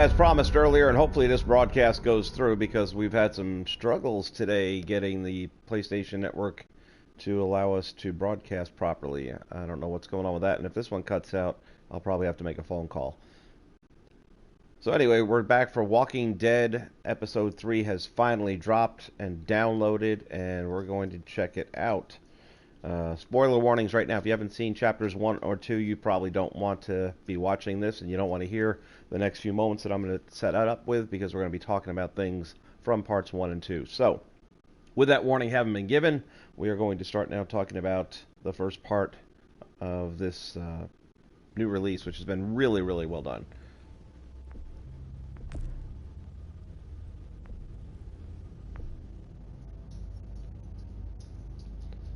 As promised earlier, and hopefully this broadcast goes through because we've had some struggles today getting the PlayStation Network to allow us to broadcast properly. I don't know what's going on with that, and if this one cuts out, I'll probably have to make a phone call. So anyway, we're back for Walking Dead. Episode 3 has finally dropped and downloaded, and we're going to check it out. Spoiler warnings right now. If you haven't seen chapters 1 or 2, you probably don't want to be watching this, and you don't want to hear the next few moments that I'm going to set that up with, because we're going to be talking about things from parts 1 and 2. So, with that warning having been given, we are going to start now talking about the first part of this new release, which has been really, really well done.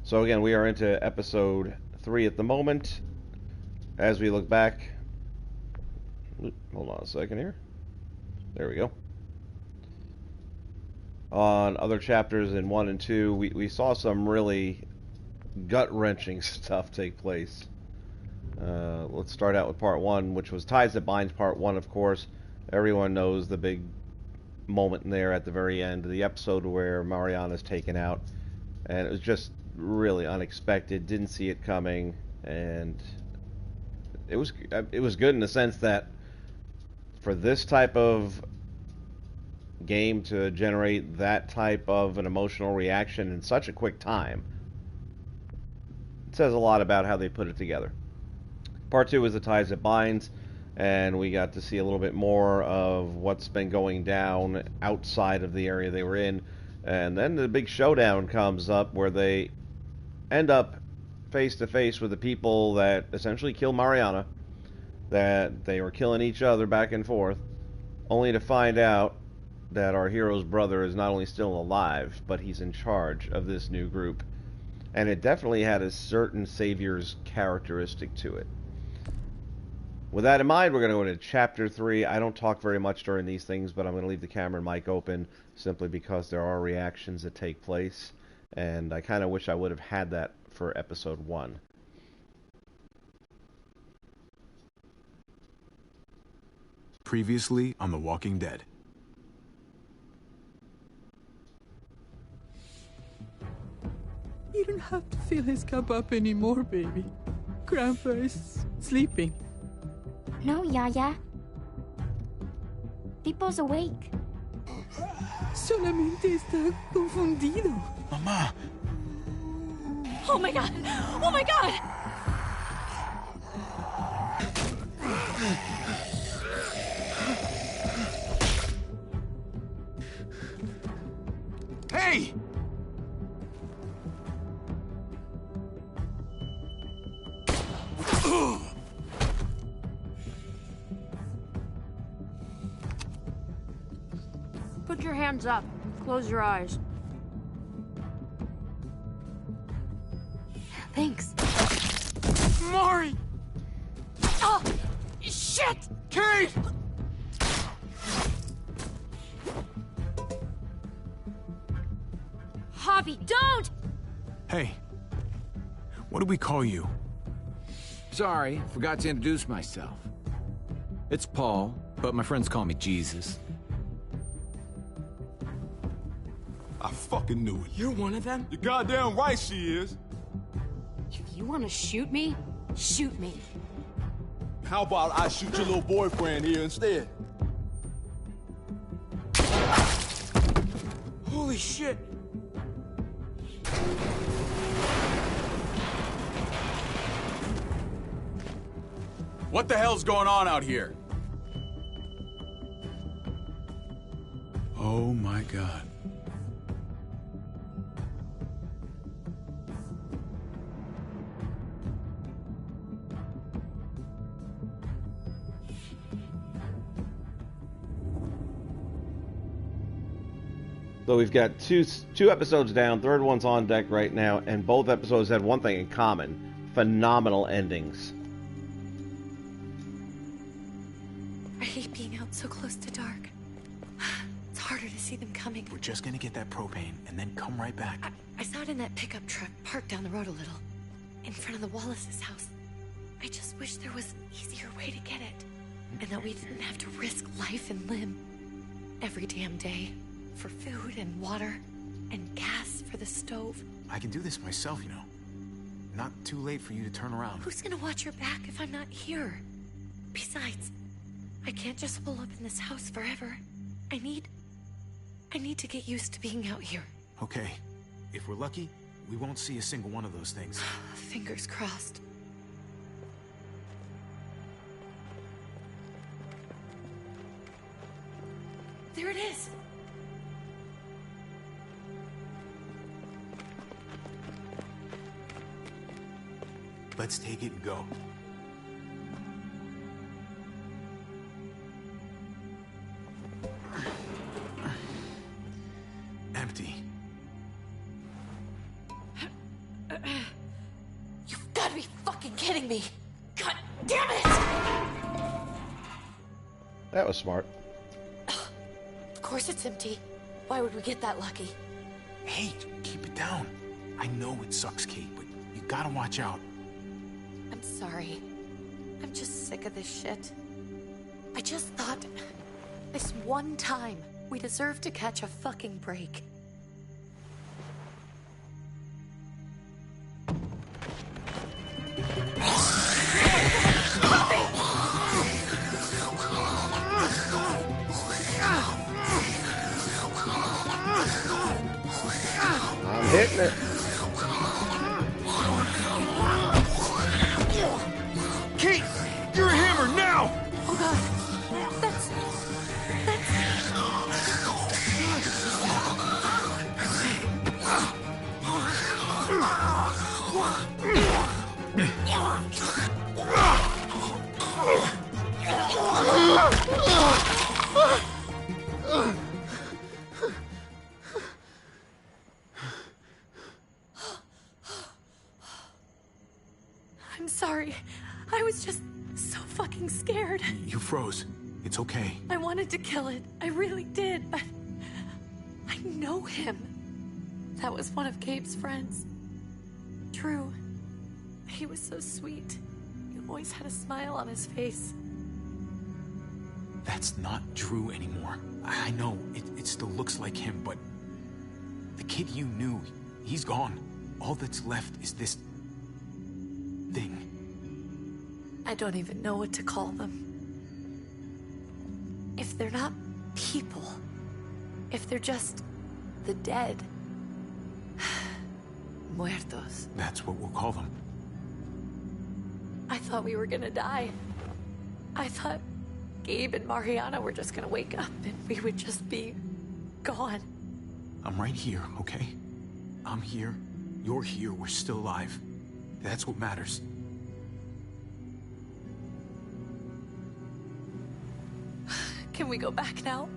So again, we are into episode 3 at the moment. As we look back, hold on a second here. There we go. On other chapters in 1 and 2, we saw some really gut-wrenching stuff take place. Let's start out with part 1, which was Ties That Binds part 1, of course. Everyone knows the big moment in there at the very end of the episode where Mariana's taken out. And it was just really unexpected. Didn't see it coming, and it was good in the sense that for this type of game to generate that type of an emotional reaction in such a quick time, it says a lot about how they put it together. Part 2 was The Ties That Binds, and we got to see a little bit more of what's been going down outside of the area they were in. And then the big showdown comes up where they end up face to face with the people that essentially killed Mariana, that they were killing each other back and forth, only to find out that our hero's brother is not only still alive, but he's in charge of this new group. And it definitely had a certain savior's characteristic to it. With that in mind, we're going to go into Chapter 3. I don't talk very much during these things, but I'm going to leave the camera and mic open simply because there are reactions that take place, and I kind of wish I would have had that for Episode 1. Previously on The Walking Dead. You don't have to fill his cup up anymore, baby. Grandpa is sleeping. No, Yaya. Pipo's awake. Solamente está confundido. Mamá! Oh my god! Oh my god! Hey! Put your hands up. Close your eyes. Thanks. Mari! Oh! Shit! Kate! Javi, don't! Hey. What do we call you? Sorry, forgot to introduce myself. It's Paul, but my friends call me Jesus. I fucking knew it. You're one of them? You're goddamn right she is. If you want to shoot me, shoot me. How about I shoot your little boyfriend here instead? Holy shit! What the hell's going on out here? Oh my god. So we've got two episodes down, third one's on deck right now, and both episodes had one thing in common: phenomenal endings. I hate being out so close to dark. It's harder to see them coming. We're just gonna get that propane and then come right back. I saw it in that pickup truck parked down the road a little, in front of the Wallace's house. I just wish there was an easier way to get it. And that we didn't have to risk life and limb every damn day for food and water and gas for the stove. I can do this myself, you know. Not too late for you to turn around. Who's gonna watch your back if I'm not here? Besides, I can't just pull up in this house forever. I need to get used to being out here. Okay. If we're lucky, we won't see a single one of those things. Fingers crossed. There it is! Let's take it and go. Empty. You've got to be fucking kidding me! God damn it! That was smart. Of course it's empty. Why would we get that lucky? Hey, keep it down. I know it sucks, Kate, but you gotta watch out. I'm sorry. I'm just sick of this shit. I just thought, this one time, we deserve to catch a fucking break. I'm hitting it. Kate, you're a hammer now! Oh god. That's... I'm sorry. I was just so fucking scared. You froze. It's okay. I wanted to kill it. I really did, but I know him. That was one of Gabe's friends. Drew. He was so sweet. He always had a smile on his face. That's not Drew anymore. I know, it still looks like him, but... the kid you knew, he's gone. All that's left is this... thing. I don't even know what to call them. If they're not people, if they're just the dead, muertos. That's what we'll call them. I thought we were gonna die. I thought Gabe and Mariana were just gonna wake up and we would just be gone. I'm right here, okay? I'm here, you're here, we're still alive. That's what matters. Can we go back now?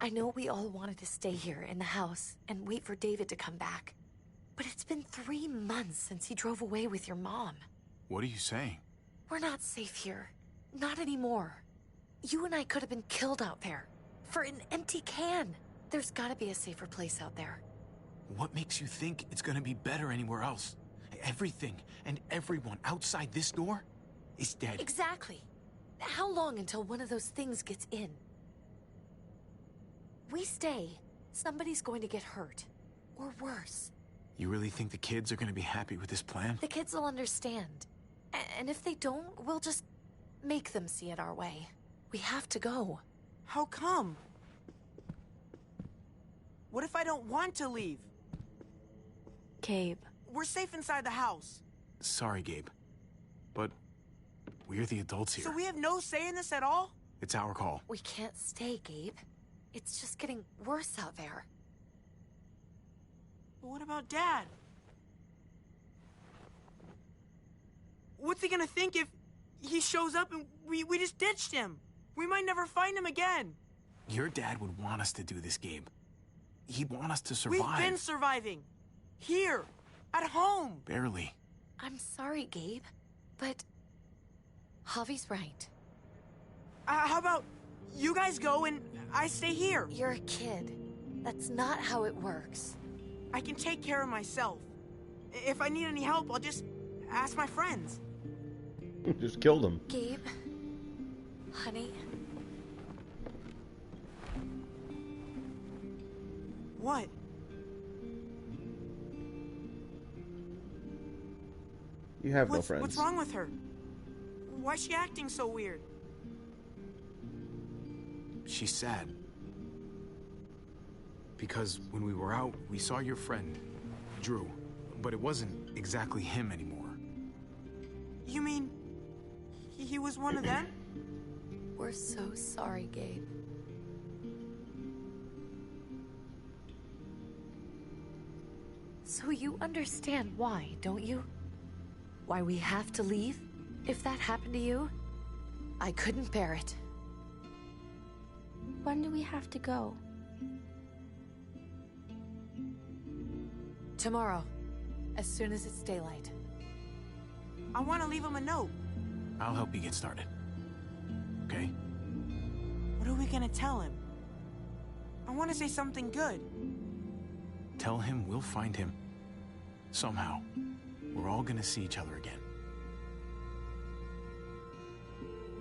I know we all wanted to stay here in the house and wait for David to come back. But it's been 3 months since he drove away with your mom. What are you saying? We're not safe here. Not anymore. You and I could have been killed out there. For an empty can. There's gotta be a safer place out there. What makes you think it's gonna be better anywhere else? Everything and everyone outside this door is dead. Exactly. How long until one of those things gets in? We stay, somebody's going to get hurt. Or worse. You really think the kids are gonna be happy with this plan? The kids will understand. And if they don't, we'll just make them see it our way. We have to go. How come? What if I don't want to leave? Gabe. We're safe inside the house. Sorry, Gabe. But we're the adults here. So we have no say in this at all? It's our call. We can't stay, Gabe. It's just getting worse out there. But what about Dad? What's he gonna think if he shows up and we just ditched him? We might never find him again. Your dad would want us to do this, Gabe. He'd want us to survive. We've been surviving. Here. At home. Barely. I'm sorry, Gabe, but Javi's right. How about you guys go and I stay here? You're a kid. That's not how it works. I can take care of myself. If I need any help, I'll just ask my friends. Just killed him. Gabe, honey. What? You have no friends. What's wrong with her? Why's she acting so weird? She's sad. Because when we were out, we saw your friend, Drew. But it wasn't exactly him anymore. You mean he was one of them? We're so sorry, Gabe. So you understand why, don't you? Why we have to leave? If that happened to you, I couldn't bear it. When do we have to go? Tomorrow, as soon as it's daylight. I want to leave him a note. I'll help you get started. Okay? What are we gonna tell him? I want to say something good. Tell him we'll find him. Somehow. We're all gonna see each other again.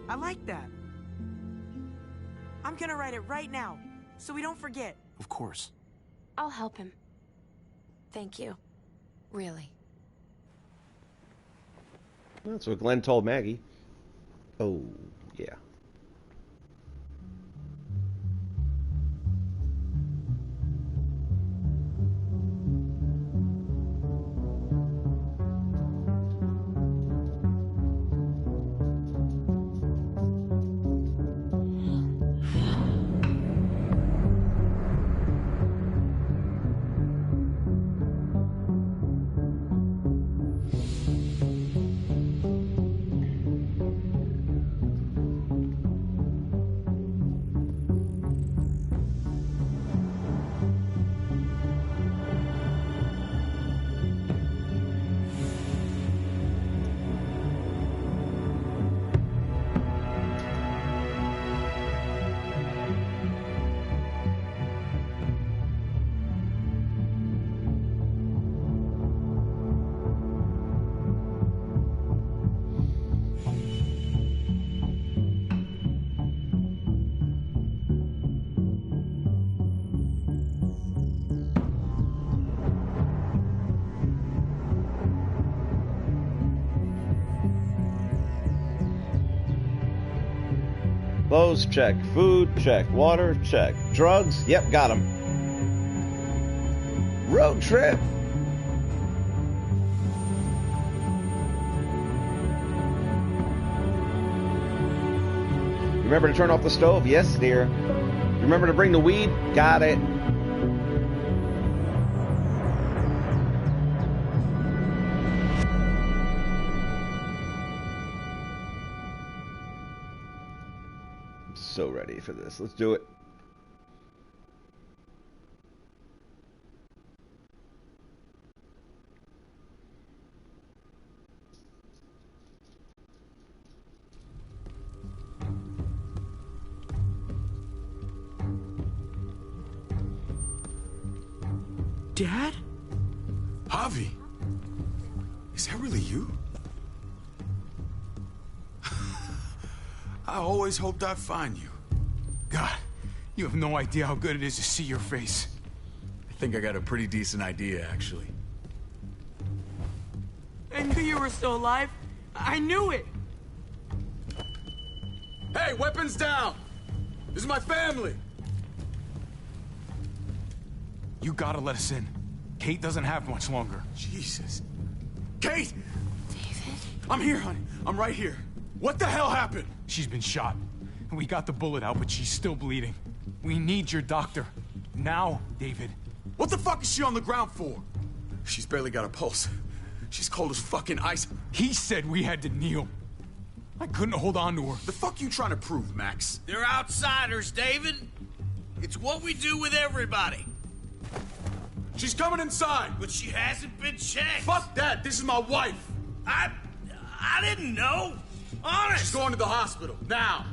I like that. I'm gonna write it right now, so we don't forget. Of course. I'll help him. Thank you. Really. That's what Glenn told Maggie. Oh, yeah. Clothes, check. Food, check. Water, check. Drugs, yep, got them. Road trip. Remember to turn off the stove? Yes, dear. Remember to bring the weed? Got it. So ready for this. Let's do it. Dad? Javi! Is that really you? I always hoped I'd find you. God, you have no idea how good it is to see your face. I think I got a pretty decent idea, actually. I knew you were still alive. I knew it. Hey, weapons down! This is my family! You gotta let us in. Kate doesn't have much longer. Jesus. Kate! David? I'm here, honey. I'm right here. What the hell happened? She's been shot. We got the bullet out, but she's still bleeding. We need your doctor. Now, David. What the fuck is she on the ground for? She's barely got a pulse. She's cold as fucking ice. He said we had to kneel. I couldn't hold on to her. The fuck you trying to prove, Max? They're outsiders, David. It's what we do with everybody. She's coming inside. But she hasn't been checked. Fuck that. This is my wife. I didn't know. Honest. She's going to the hospital now.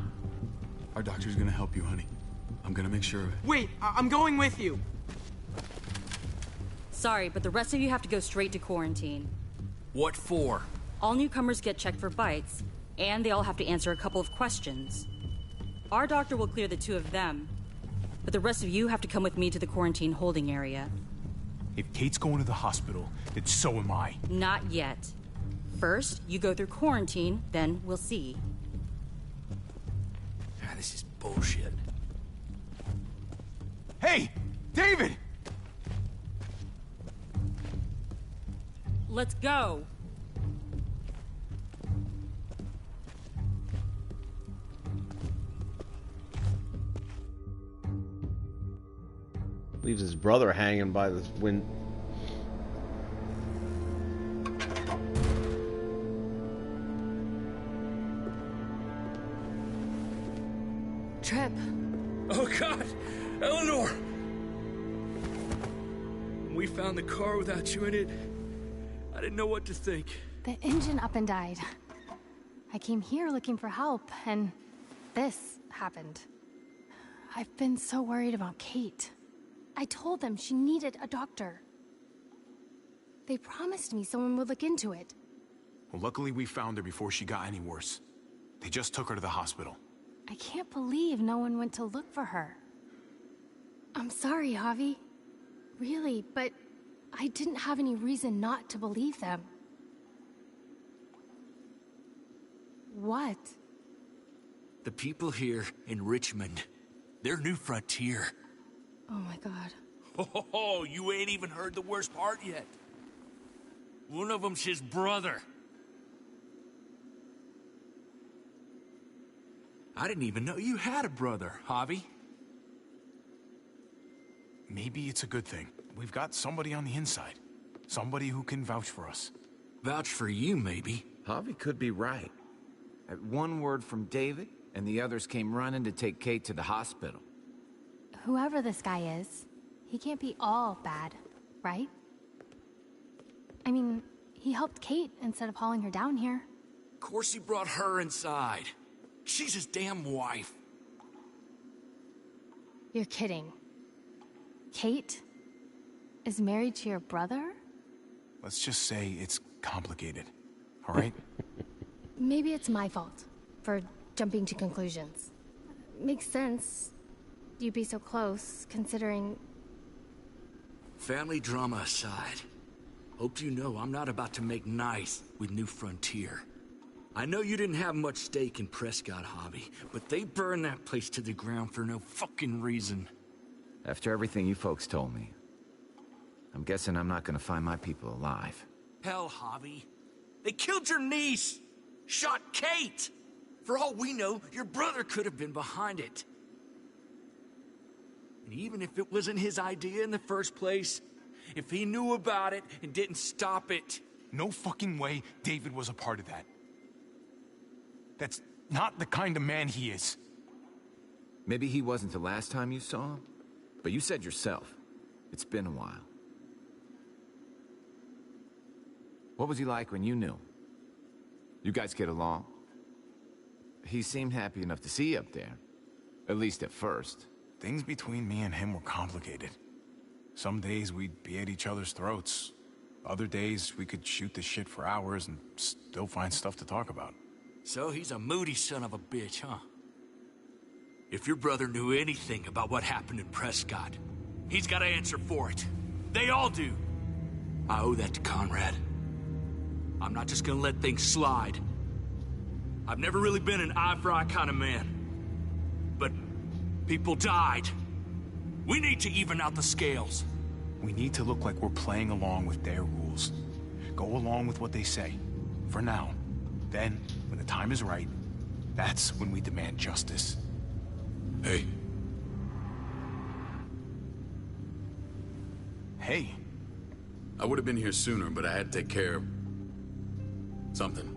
Our doctor's gonna help you, honey. I'm gonna make sure of it. Wait, I'm going with you. Sorry, but the rest of you have to go straight to quarantine. What for? All newcomers get checked for bites, and they all have to answer a couple of questions. Our doctor will clear the two of them, but the rest of you have to come with me to the quarantine holding area. If Kate's going to the hospital, then so am I. Not yet. First, you go through quarantine, then we'll see. Ah, this is bullshit. Hey! David! Let's go! Leaves his brother hanging by the wind. Trip. Oh, God! Eleanor! We found the car without you in it. I didn't know what to think. The engine up and died. I came here looking for help, and this happened. I've been so worried about Kate. I told them she needed a doctor. They promised me someone would look into it. Well, luckily we found her before she got any worse. They just took her to the hospital. I can't believe no one went to look for her. I'm sorry, Javi. Really, but I didn't have any reason not to believe them. What? The people here in Richmond, their new frontier. Oh my God. Oh, you ain't even heard the worst part yet. One of them's his brother. I didn't even know you had a brother, Javi. Maybe it's a good thing. We've got somebody on the inside. Somebody who can vouch for us. Vouch for you, maybe. Javi could be right. At one word from David, and the others came running to take Kate to the hospital. Whoever this guy is, he can't be all bad, right? I mean, he helped Kate instead of hauling her down here. Of course he brought her inside. She's his damn wife. You're kidding. Kate is married to your brother? Let's just say it's complicated. All right? Maybe it's my fault for jumping to conclusions. Makes sense. You'd be so close, considering... Family drama aside, hope you know I'm not about to make nice with New Frontier. I know you didn't have much stake in Prescott, Javi, but they burned that place to the ground for no fucking reason. After everything you folks told me, I'm guessing I'm not gonna find my people alive. Hell, Javi. They killed your niece! Shot Kate! For all we know, your brother could have been behind it. And even if it wasn't his idea in the first place, if he knew about it and didn't stop it... No fucking way David was a part of that. That's not the kind of man he is. Maybe he wasn't the last time you saw him, but you said yourself, it's been a while. What was he like when you knew? You guys get along? He seemed happy enough to see you up there, at least at first. Things between me and him were complicated. Some days we'd be at each other's throats. Other days we could shoot the shit for hours and still find stuff to talk about. So he's a moody son of a bitch, huh? If your brother knew anything about what happened in Prescott, he's got to answer for it. They all do. I owe that to Conrad. I'm not just gonna let things slide. I've never really been an eye-for-eye kind of man. But people died. We need to even out the scales. We need to look like we're playing along with their rules. Go along with what they say. For now. Then, when the time is right, that's when we demand justice. Hey. Hey. I would have been here sooner, but I had to take care of... something.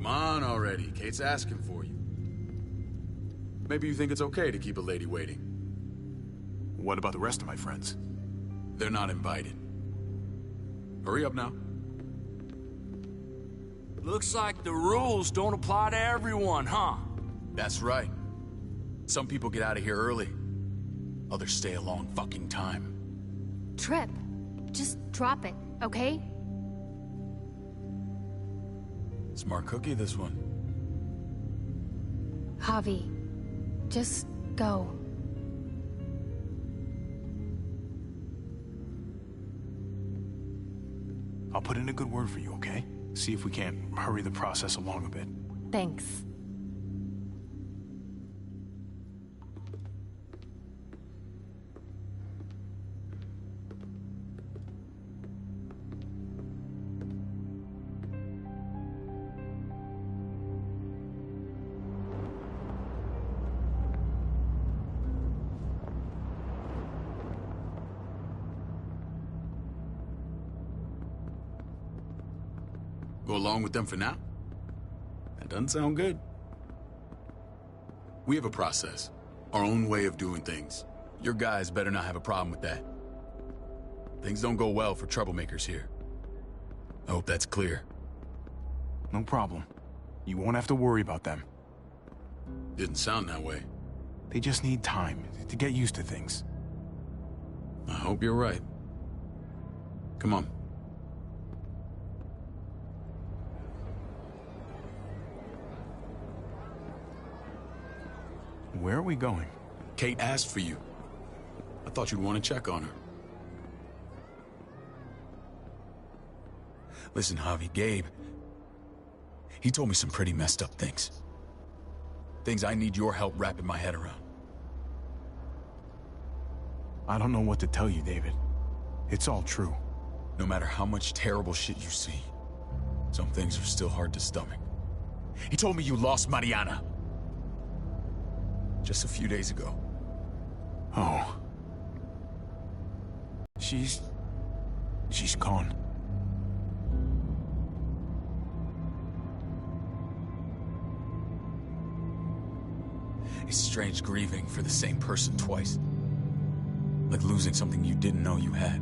Come on already. Kate's asking for you. Maybe you think it's okay to keep a lady waiting. What about the rest of my friends? They're not invited. Hurry up now. Looks like the rules don't apply to everyone, huh? That's right. Some people get out of here early. Others stay a long fucking time. Trip, just drop it, okay? Smart cookie, this one. Javi, just go. I'll put in a good word for you, okay? See if we can't hurry the process along a bit. Thanks. Go along with them for now? That doesn't sound good. We have a process. Our own way of doing things. Your guys better not have a problem with that. Things don't go well for troublemakers here. I hope that's clear. No problem. You won't have to worry about them. Didn't sound that way. They just need time to get used to things. I hope you're right. Come on. Where are we going? Kate asked for you. I thought you'd want to check on her. Listen, Javi, Gabe, he told me some pretty messed up things. Things I need your help wrapping my head around. I don't know what to tell you, David. It's all true. No matter how much terrible shit you see, some things are still hard to stomach. He told me you lost Mariana. Just a few days ago. Oh. She's gone. It's strange grieving for the same person twice. Like losing something you didn't know you had.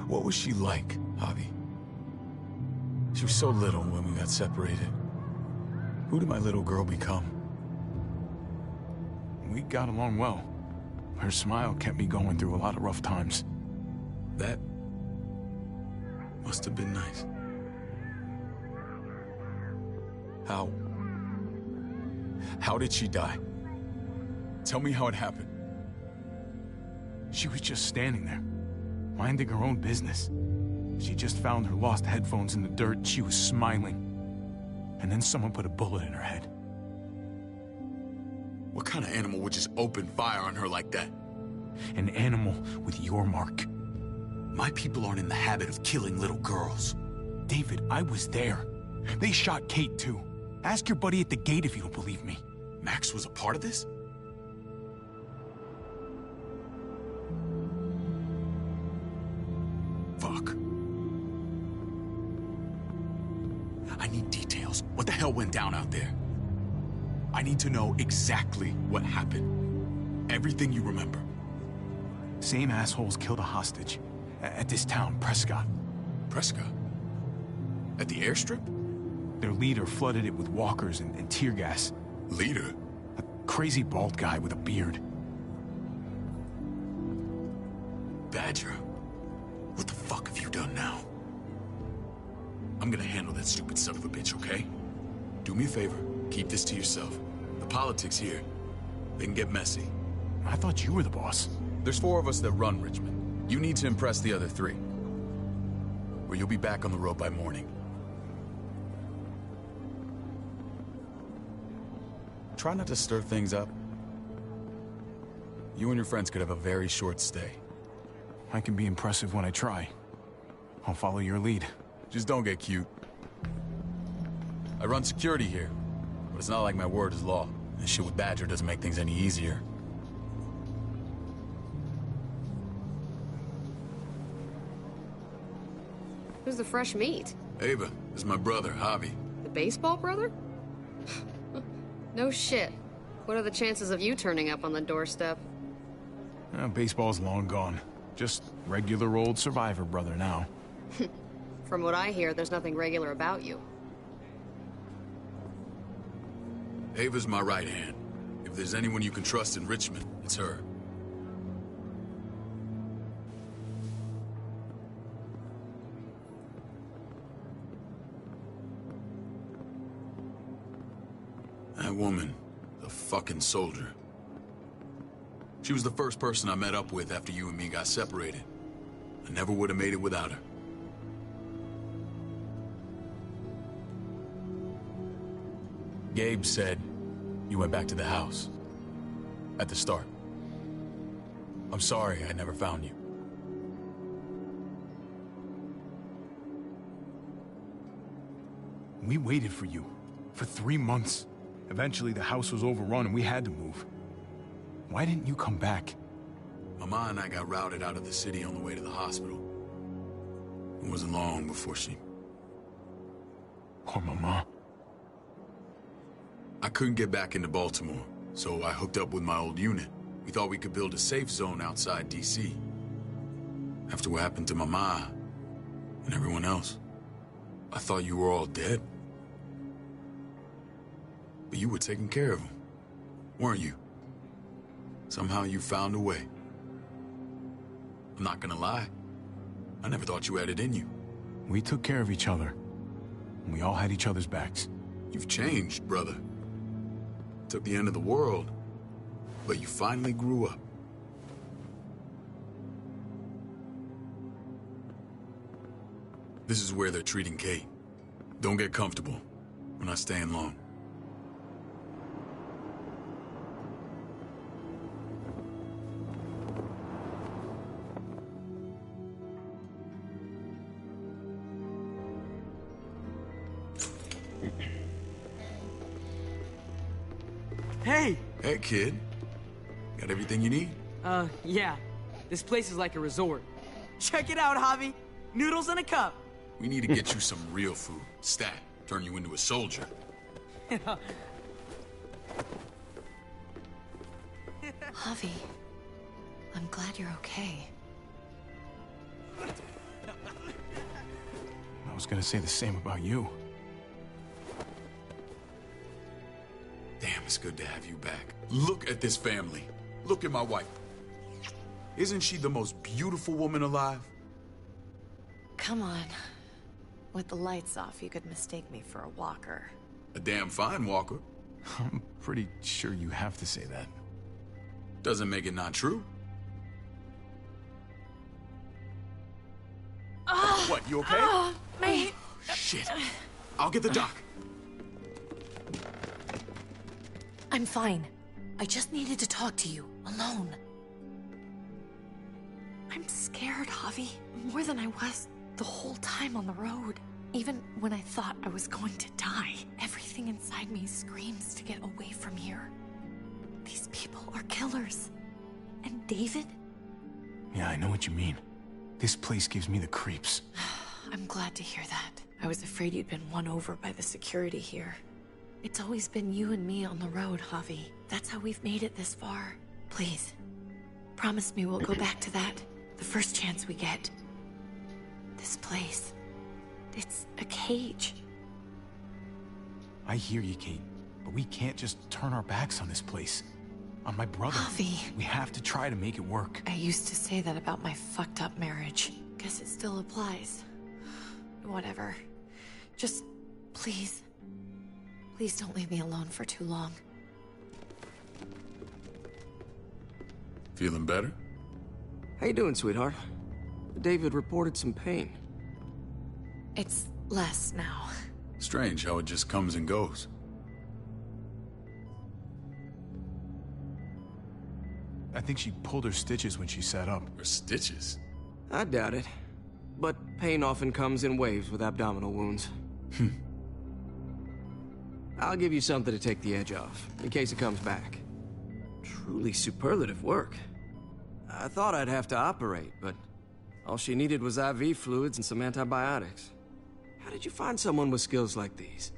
What was she like, Javi? She was so little when we got separated. Who did my little girl become? We got along well. Her smile kept me going through a lot of rough times. That must have been nice. How did she die? Tell me how it happened. She was just standing there, minding her own business. She just found her lost headphones in the dirt. She was smiling. And then someone put a bullet in her head. What kind of animal would just open fire on her like that? An animal with your mark. My people aren't in the habit of killing little girls. David, I was there. They shot Kate too. Ask your buddy at the gate if you don't believe me. Max was a part of this? Fuck. I need details. What the hell went down out there? I need to know exactly what happened. Everything you remember. Same assholes killed a hostage. At this town, Prescott. Prescott? At the airstrip? Their leader flooded it with walkers and tear gas. Leader? A crazy bald guy with a beard. Badger, what the fuck have you done now? I'm gonna handle that stupid son of a bitch, okay? Do me a favor, keep this to yourself. The politics here, they can get messy. I thought you were the boss. There's 4 of us that run Richmond. You need to impress the other 3. Or you'll be back on the road by morning. Try not to stir things up. You and your friends could have a very short stay. I can be impressive when I try. I'll follow your lead. Just don't get cute. I run security here, but it's not like my word is law. This shit with Badger doesn't make things any easier. Who's the fresh meat? Ava, this is my brother, Javi. The baseball brother? No shit. What are the chances of you turning up on the doorstep? Baseball's long gone. Just regular old survivor brother now. From what I hear, there's nothing regular about you. Ava's my right hand. If there's anyone you can trust in Richmond, it's her. That woman, the fucking soldier. She was the first person I met up with after you and me got separated. I never would have made it without her. Gabe said you went back to the house. At the start. I'm sorry I never found you. We waited for you. For 3 months. Eventually the house was overrun and we had to move. Why didn't you come back? Mama and I got routed out of the city on the way to the hospital. It wasn't long before she... Poor Mama. I couldn't get back into Baltimore, so I hooked up with my old unit. We thought we could build a safe zone outside D.C. After what happened to Mama and everyone else, I thought you were all dead. But you were taking care of them, weren't you? Somehow you found a way. I'm not gonna lie. I never thought you had it in you. We took care of each other. And we all had each other's backs. You've changed, brother. Took the end of the world, but you finally grew up. This is where they're treating Kate. Don't get comfortable. We're not staying long. Hey! Hey, kid. Got everything you need? Yeah. This place is like a resort. Check it out, Javi. Noodles in a cup. We need to get you some real food. Stat. Turn you into a soldier. Javi, I'm glad you're okay. I was gonna say the same about you. Damn, it's good to have you back. Look at this family. Look at my wife. Isn't she the most beautiful woman alive? Come on. With the lights off, you could mistake me for a walker. A damn fine walker. I'm pretty sure you have to say that. Doesn't make it not true. What, you okay? Mate. Oh, shit. I'll get the doc. I'm fine. I just needed to talk to you, alone. I'm scared, Javi. More than I was the whole time on the road. Even when I thought I was going to die, everything inside me screams to get away from here. These people are killers. And David? Yeah, I know what you mean. This place gives me the creeps. I'm glad to hear that. I was afraid you'd been won over by the security here. It's always been you and me on the road, Javi. That's how we've made it this far. Please, promise me we'll go back to that the first chance we get. This place, it's a cage. I hear you, Kate, but we can't just turn our backs on this place. On my brother. Javi. We have to try to make it work. I used to say that about my fucked up marriage. Guess it still applies. Whatever. Just, please. Please don't leave me alone for too long. Feeling better? How you doing, sweetheart? David reported some pain. It's less now. Strange how it just comes and goes. I think she pulled her stitches when she sat up. Her stitches? I doubt it. But pain often comes in waves with abdominal wounds. I'll give you something to take the edge off, in case it comes back. Truly superlative work. I thought I'd have to operate, but all she needed was IV fluids and some antibiotics. How did you find someone with skills like these?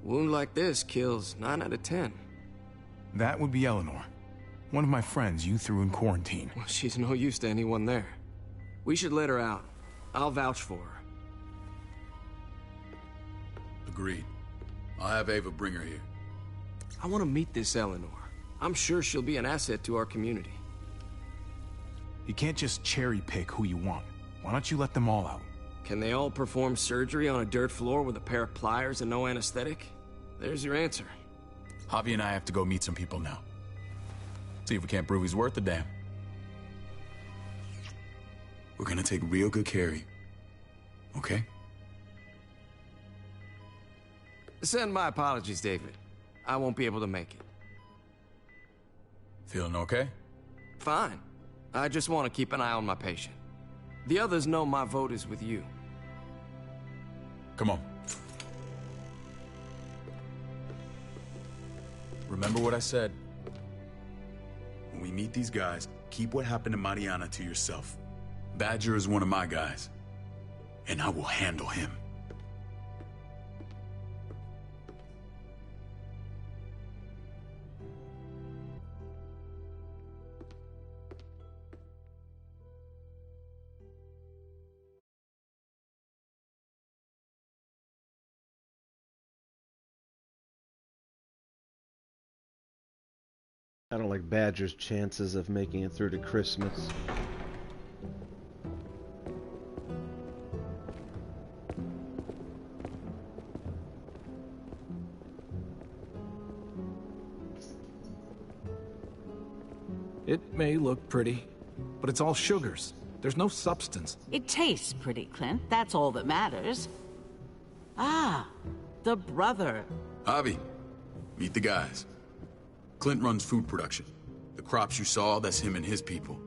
Wound like this kills 9 out of 10. That would be Eleanor. One of my friends you threw in quarantine. Well, she's no use to anyone there. We should let her out. I'll vouch for her. Agreed. I'll have Ava bring her here. I want to meet this Eleanor. I'm sure she'll be an asset to our community. You can't just cherry pick who you want. Why don't you let them all out? Can they all perform surgery on a dirt floor with a pair of pliers and no anesthetic? There's your answer. Javi and I have to go meet some people now. See if we can't prove he's worth a damn. We're gonna take real good care of you. Okay? Send my apologies, David. I won't be able to make it. Feeling okay? Fine. I just want to keep an eye on my patient. The others know my vote is with you. Come on. Remember what I said. When we meet these guys, keep what happened to Mariana to yourself. Badger is one of my guys, and I will handle him. I don't like Badger's chances of making it through to Christmas. It may look pretty, but it's all sugars. There's no substance. It tastes pretty, Clint. That's all that matters. Ah, the brother. Javi, meet the guys. Clint runs food production. The crops you saw, that's him and his people.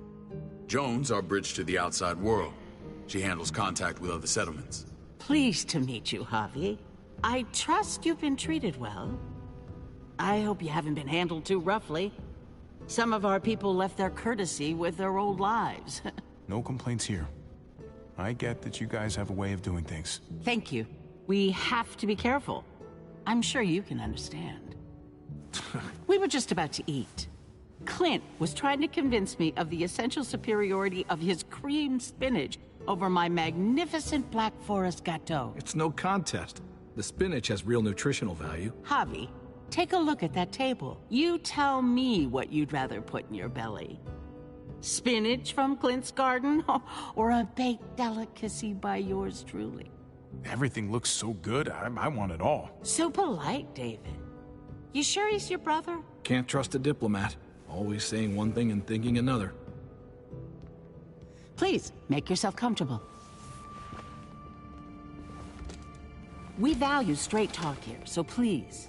Jones, our bridge to the outside world. She handles contact with other settlements. Pleased to meet you, Javi. I trust you've been treated well. I hope you haven't been handled too roughly. Some of our people left their courtesy with their old lives. No complaints here. I get that you guys have a way of doing things. Thank you. We have to be careful. I'm sure you can understand. We were just about to eat. Clint was trying to convince me of the essential superiority of his creamed spinach over my magnificent Black Forest gâteau. It's no contest. The spinach has real nutritional value. Javi, take a look at that table. You tell me what you'd rather put in your belly. Spinach from Clint's garden, or a baked delicacy by yours truly? Everything looks so good, I want it all. So polite, David. You sure he's your brother? Can't trust a diplomat. Always saying one thing and thinking another. Please, make yourself comfortable. We value straight talk here, so please,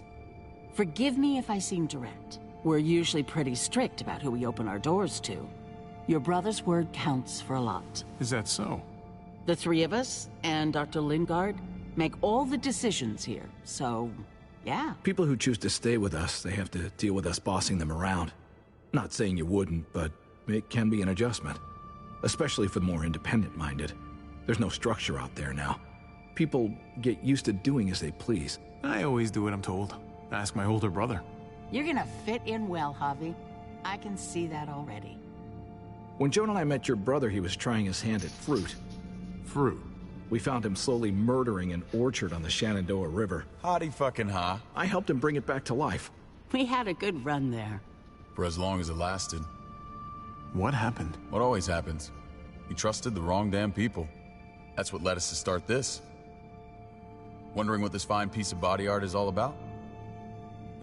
forgive me if I seem direct. We're usually pretty strict about who we open our doors to. Your brother's word counts for a lot. Is that so? The three of us, and Dr. Lingard, make all the decisions here, so, yeah. People who choose to stay with us, they have to deal with us bossing them around. Not saying you wouldn't, but it can be an adjustment. Especially for the more independent-minded. There's no structure out there now. People get used to doing as they please. I always do what I'm told. Ask my older brother. You're gonna fit in well, Javi. I can see that already. When Joan and I met your brother, he was trying his hand at fruit. Fruit? We found him slowly murdering an orchard on the Shenandoah River. Howdy fucking ha. I helped him bring it back to life. We had a good run there. For as long as it lasted. What happened? What always happens. We trusted the wrong damn people. That's what led us to start this. Wondering what this fine piece of body art is all about?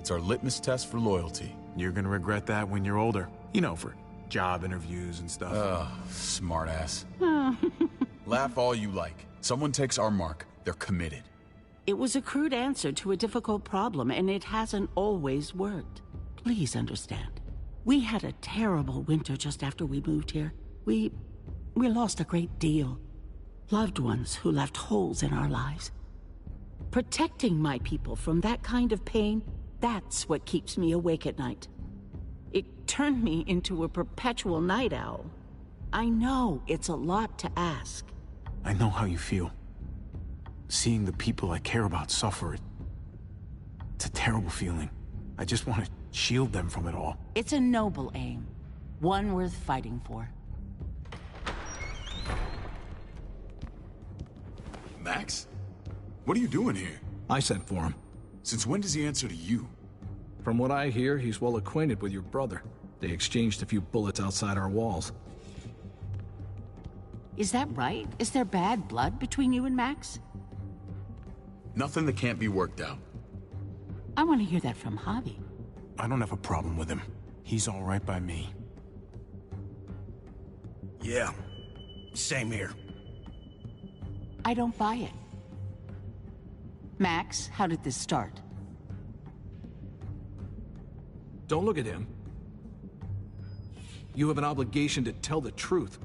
It's our litmus test for loyalty. You're gonna regret that when you're older. You know, for job interviews and stuff. Ugh, smartass. Laugh all you like. Someone takes our mark, they're committed. It was a crude answer to a difficult problem, and it hasn't always worked. Please understand. We had a terrible winter just after we moved here. We lost a great deal. Loved ones who left holes in our lives. Protecting my people from that kind of pain, that's what keeps me awake at night. It turned me into a perpetual night owl. I know it's a lot to ask. I know how you feel. seeing the people I care about suffer, it's a terrible feeling. I just want to shield them from it all. It's a noble aim. One worth fighting for. Max? What are you doing here? I sent for him. Since when does he answer to you? From what I hear, he's well acquainted with your brother. They exchanged a few bullets outside our walls. Is that right? Is there bad blood between you and Max? Nothing that can't be worked out. I want to hear that from Javi. I don't have a problem with him. He's all right by me. Yeah, same here. I don't buy it. Max, how did this start? Don't look at him. You have an obligation to tell the truth.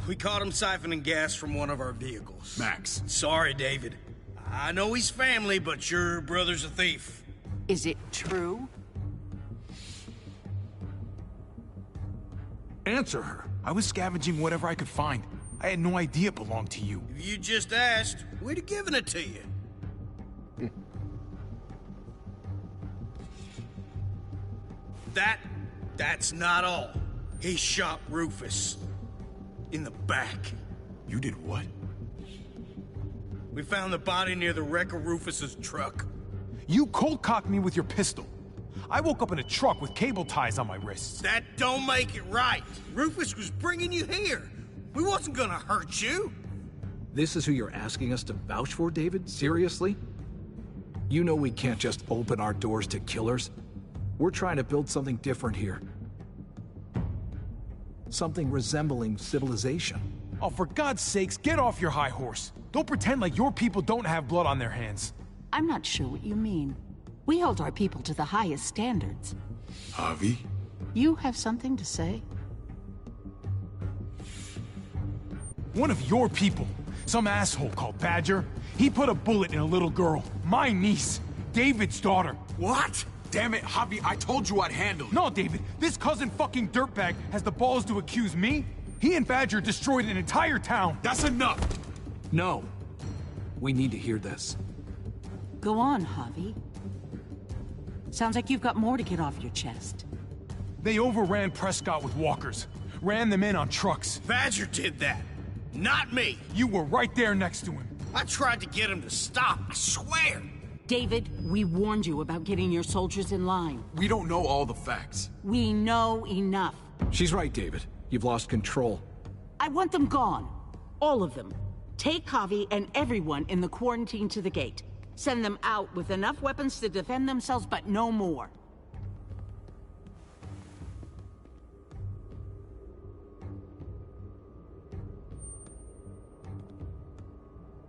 We caught him siphoning gas from one of our vehicles. Max. Sorry, David. I know he's family, but your brother's a thief. Is it true? Answer her. I was scavenging whatever I could find. I had no idea it belonged to you. If you just asked, we'd have given it to you. That's not all. He shot Rufus. In the back. You did what? We found the body near the wreck of Rufus's truck. You cold-cocked me with your pistol. I woke up in a truck with cable ties on my wrists. That don't make it right. Rufus was bringing you here. We wasn't gonna hurt you. This is who you're asking us to vouch for, David? Seriously? You know we can't just open our doors to killers. We're trying to build something different here. Something resembling civilization. Oh, for God's sakes, get off your high horse. Don't pretend like your people don't have blood on their hands. I'm not sure what you mean. We hold our people to the highest standards. Javi? You have something to say? One of your people, some asshole called Badger, he put a bullet in a little girl, my niece, David's daughter. What? Damn it, Javi, I told you I'd handle it. No, David, this cousin fucking dirtbag has the balls to accuse me? He and Badger destroyed an entire town. That's enough! No. We need to hear this. Go on, Javi. Sounds like you've got more to get off your chest. They overran Prescott with walkers. Ran them in on trucks. Badger did that. Not me. You were right there next to him. I tried to get him to stop, I swear. David, we warned you about getting your soldiers in line. We don't know all the facts. We know enough. She's right, David. You've lost control. I want them gone. All of them. Take Javi and everyone in the quarantine to the gate. Send them out with enough weapons to defend themselves, but no more.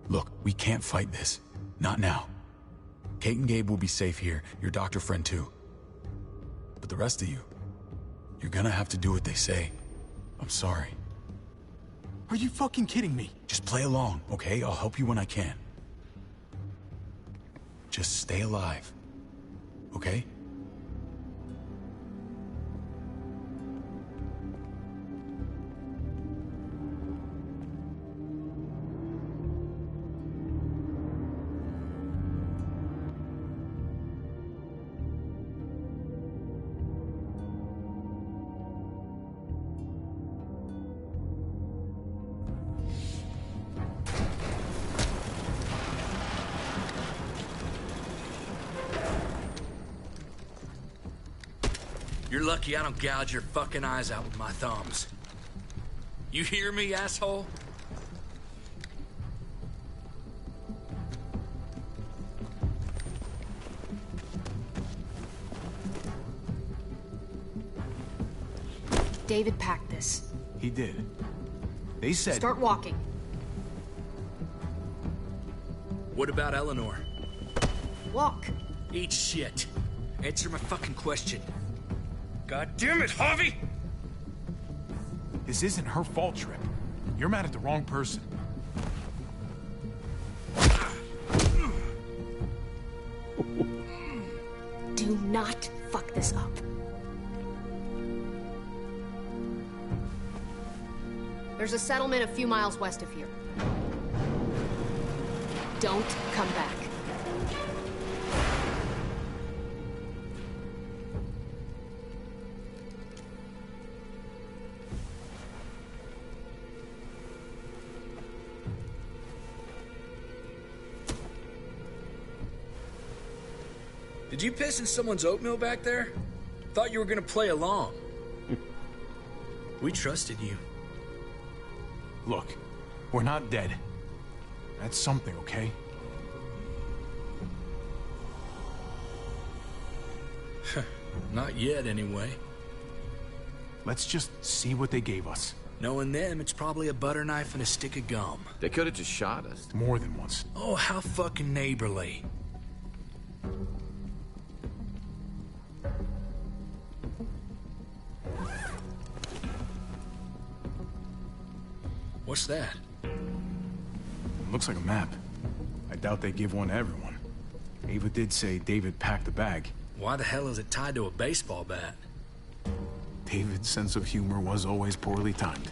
Look, we can't fight this. Not now. Kate and Gabe will be safe here, your doctor friend too. But the rest of you, you're gonna have to do what they say. I'm sorry. Are you fucking kidding me? Just play along, okay? I'll help you when I can. Just stay alive, okay? You're lucky I don't gouge your fucking eyes out with my thumbs. You hear me, asshole? David packed this. He did. They said... Start walking. What about Eleanor? Walk. Eat shit. Answer my fucking question. God damn it, Javi! This isn't her fault, Trip. You're mad at the wrong person. Do not fuck this up. There's a settlement a few miles west of here. Don't come back. Did you piss in someone's oatmeal back there? Thought you were gonna play along. We trusted you. Look, we're not dead. That's something, okay? Not yet, anyway. Let's just see what they gave us. Knowing them, it's probably a butter knife and a stick of gum. They could have just shot us. More than once. Oh, how fucking neighborly. What's that? Looks like a map. I doubt they give one to everyone. Ava did say David packed the bag. Why the hell is it tied to a baseball bat? David's sense of humor was always poorly timed.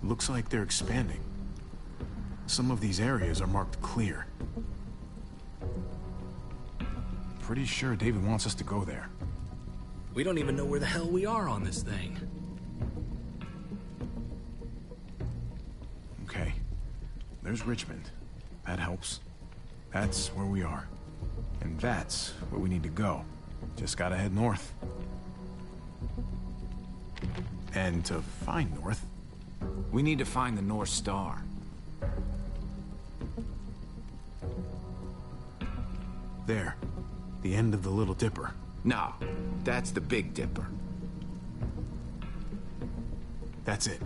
Looks like they're expanding. Some of these areas are marked clear. Pretty sure David wants us to go there. We don't even know where the hell we are on this thing. Okay. There's Richmond. That helps. That's where we are. And that's where we need to go. Just gotta head north. And to find north... We need to find the North Star. There. The end of the Little Dipper. No, that's the Big Dipper. That's it.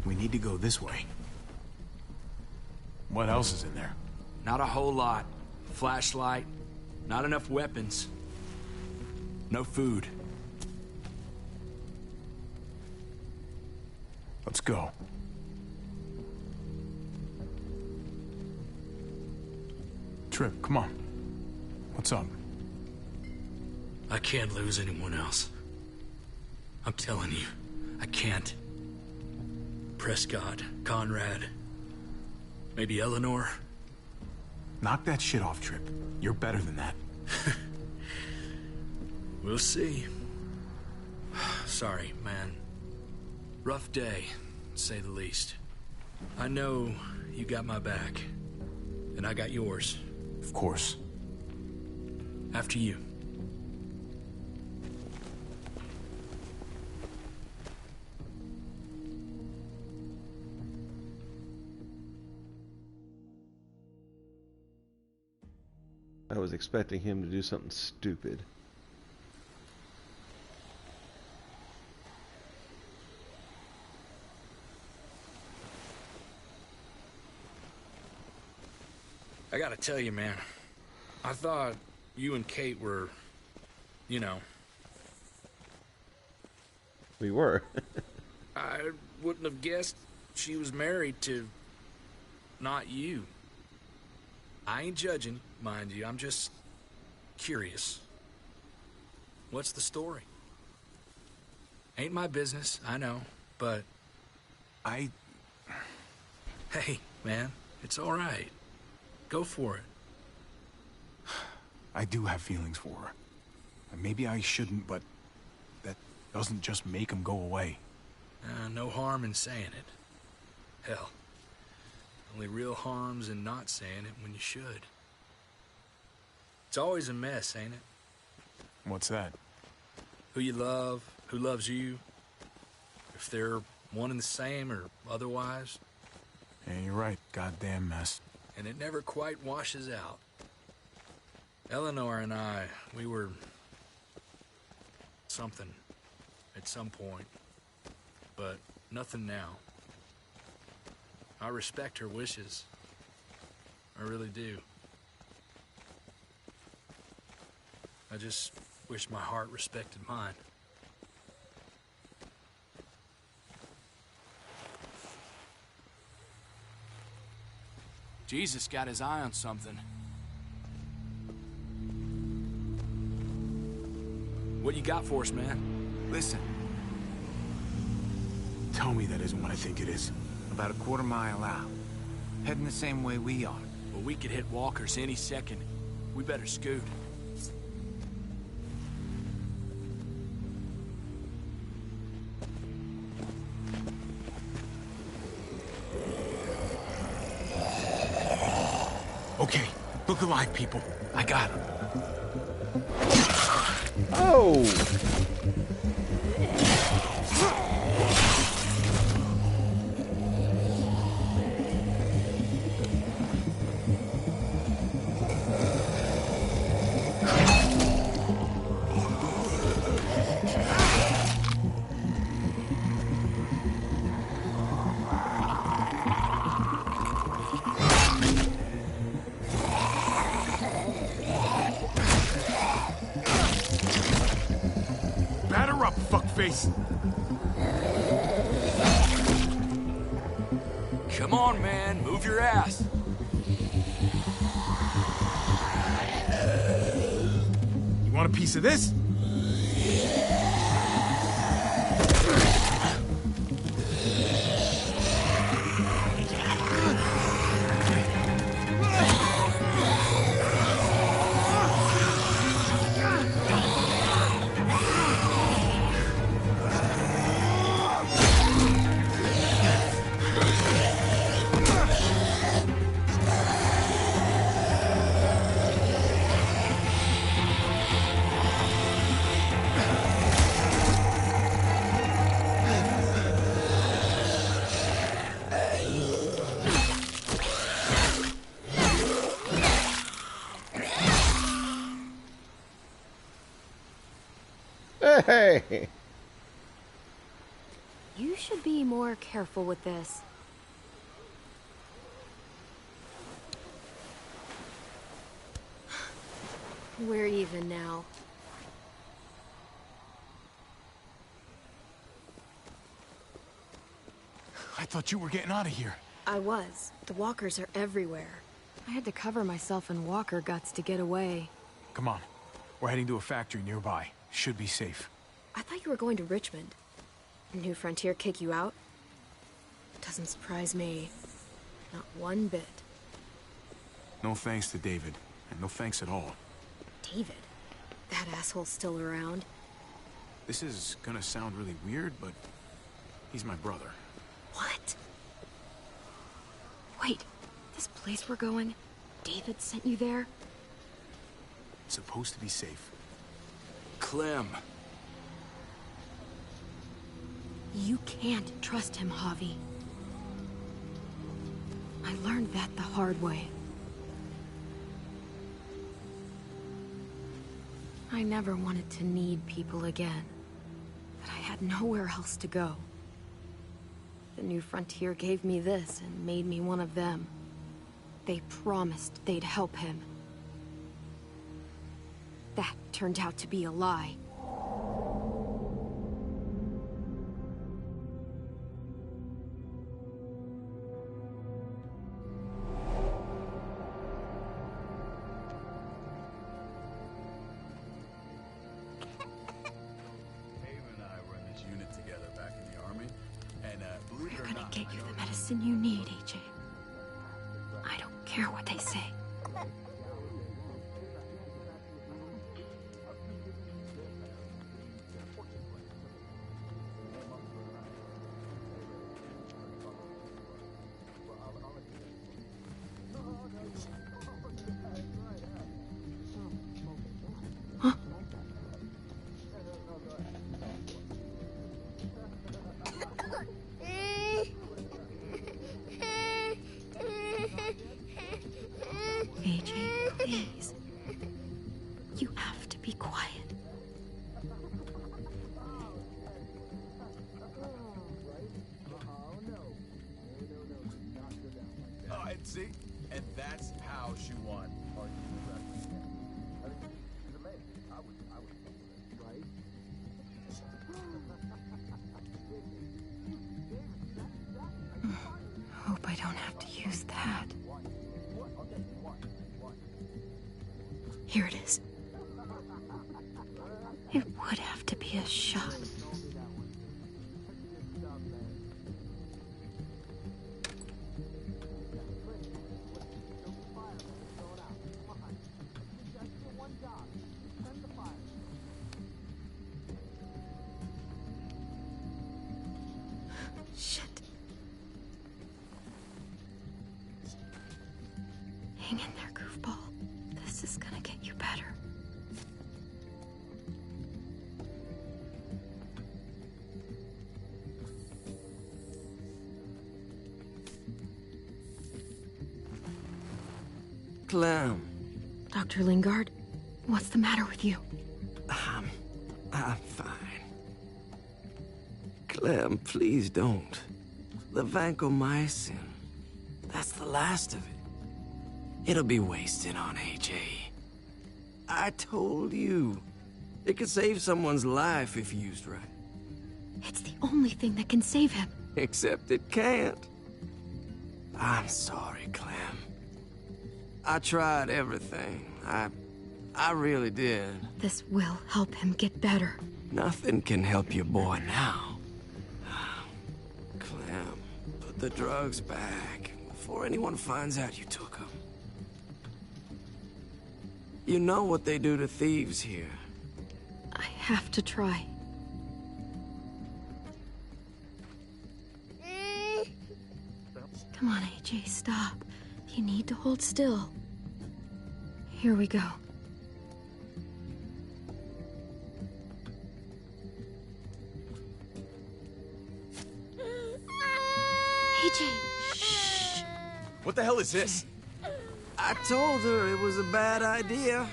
We need to go this way. What else is in there? Not a whole lot. Flashlight, not enough weapons. No food. Let's go. Trip, come on. What's up? I can't lose anyone else. I'm telling you, I can't. Prescott, Conrad, maybe Eleanor. Knock that shit off, Trip. You're better than that. We'll see. Sorry, man. Rough day, to say the least. I know you got my back, and I got yours. Of course. After you. I was expecting him to do something stupid. I gotta tell you, man. I thought you and Kate were, you know... We were. I wouldn't have guessed she was married to... not you. I ain't judging, mind you. I'm just curious. What's the story? Ain't my business, I know, but... Hey, man, it's all right. Go for it. I do have feelings for her. And maybe I shouldn't, but that doesn't just make them go away. No harm in saying it. Hell, only real harm's in not saying it when you should. It's always a mess, ain't it? What's that? Who you love, who loves you, if they're one and the same or otherwise. Yeah, you're right. Goddamn mess. And it never quite washes out. Eleanor and I, we were... something at some point. But nothing now. I respect her wishes. I really do. I just wish my heart respected mine. Jesus got his eye on something. What you got for us, man? Listen. Tell me that isn't what I think it is. About a quarter mile out. Heading the same way we are. Well, we could hit walkers any second. We better scoot. Okay, look alive, people. I got him. Oh! Batter up, fuckface. Come on, man. Move your ass. You want a piece of this? Hey! You should be more careful with this. We're even now. I thought you were getting out of here. I was. The walkers are everywhere. I had to cover myself in walker guts to get away. Come on. We're heading to a factory nearby. Should be safe. I thought you were going to Richmond. New Frontier kick you out? Doesn't surprise me. Not one bit. No thanks to David. And no thanks at all. David? That asshole's still around? This is gonna sound really weird, but he's my brother. What? Wait, this place we're going, David sent you there? It's supposed to be safe. Clem. You can't trust him, Javi. I learned that the hard way. I never wanted to need people again, but I had nowhere else to go. The New Frontier gave me this and made me one of them. They promised they'd help him. That turned out to be a lie. We're gonna get you the medicine you need, AJ. I don't care what they say. AJ, please. You have to be quiet. Oh, and see? And that's how she won. Hope I don't have to use that. Here it is. It would Shit. Hang in there, goofball. This is gonna get you better. Clem. Dr. Lingard, what's the matter with you? I'm fine. Clem, please don't. The vancomycin. That's the last of it. It'll be wasted on AJ. I told you. It could save someone's life if used right. It's the only thing that can save him. Except it can't. I'm sorry, Clem. I tried everything. I really did. This will help him get better. Nothing can help your boy now. Clem, put the drugs back before anyone finds out you took them. You know what they do to thieves here. I have to try. Come on, AJ, stop. You need to hold still. Here we go. AJ, shh. What the hell is this? I told her it was a bad idea.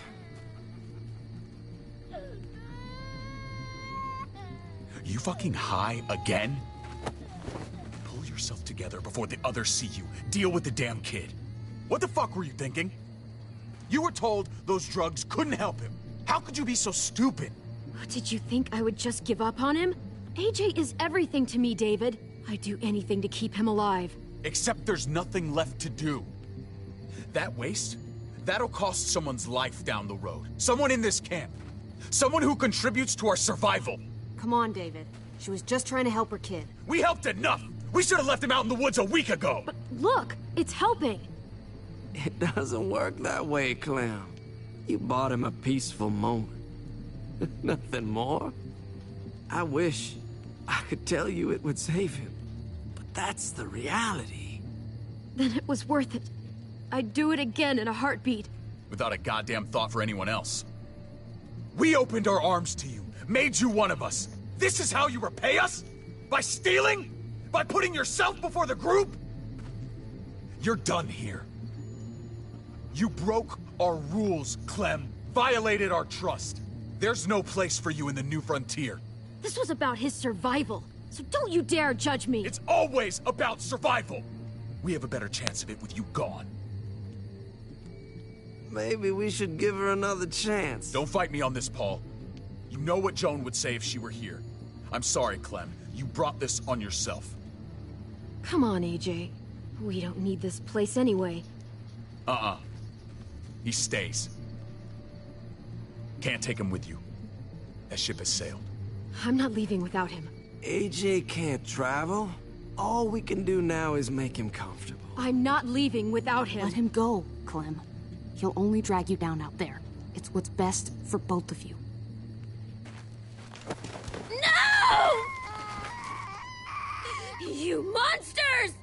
You fucking high again? Pull yourself together before the others see you. Deal with the damn kid. What the fuck were you thinking? You were told those drugs couldn't help him. How could you be so stupid? Did you think I would just give up on him? AJ is everything to me, David. I'd do anything to keep him alive. Except there's nothing left to do. That waste, that'll cost someone's life down the road. Someone in this camp. Someone who contributes to our survival. Come on, David. She was just trying to help her kid. We helped enough! We should have left him out in the woods a week ago! But look, it's helping. It doesn't work that way, Clem. You bought him a peaceful moment. Nothing more. I wish I could tell you it would save him. But that's the reality. Then it was worth it. I'd do it again in a heartbeat. Without a goddamn thought for anyone else. We opened our arms to you, made you one of us. This is how you repay us? By stealing? By putting yourself before the group? You're done here. You broke our rules, Clem. Violated our trust. There's no place for you in the new frontier. This was about his survival, so don't you dare judge me. It's always about survival. We have a better chance of it with you gone. Maybe we should give her another chance. Don't fight me on this, Paul. You know what Joan would say if she were here. I'm sorry, Clem. You brought this on yourself. Come on, AJ. We don't need this place anyway. He stays. Can't take him with you. That ship has sailed. I'm not leaving without him. AJ can't travel. All we can do now is make him comfortable. I'm not leaving without him. Let him go, Clem. He'll only drag you down out there. It's what's best for both of you. No! You monsters!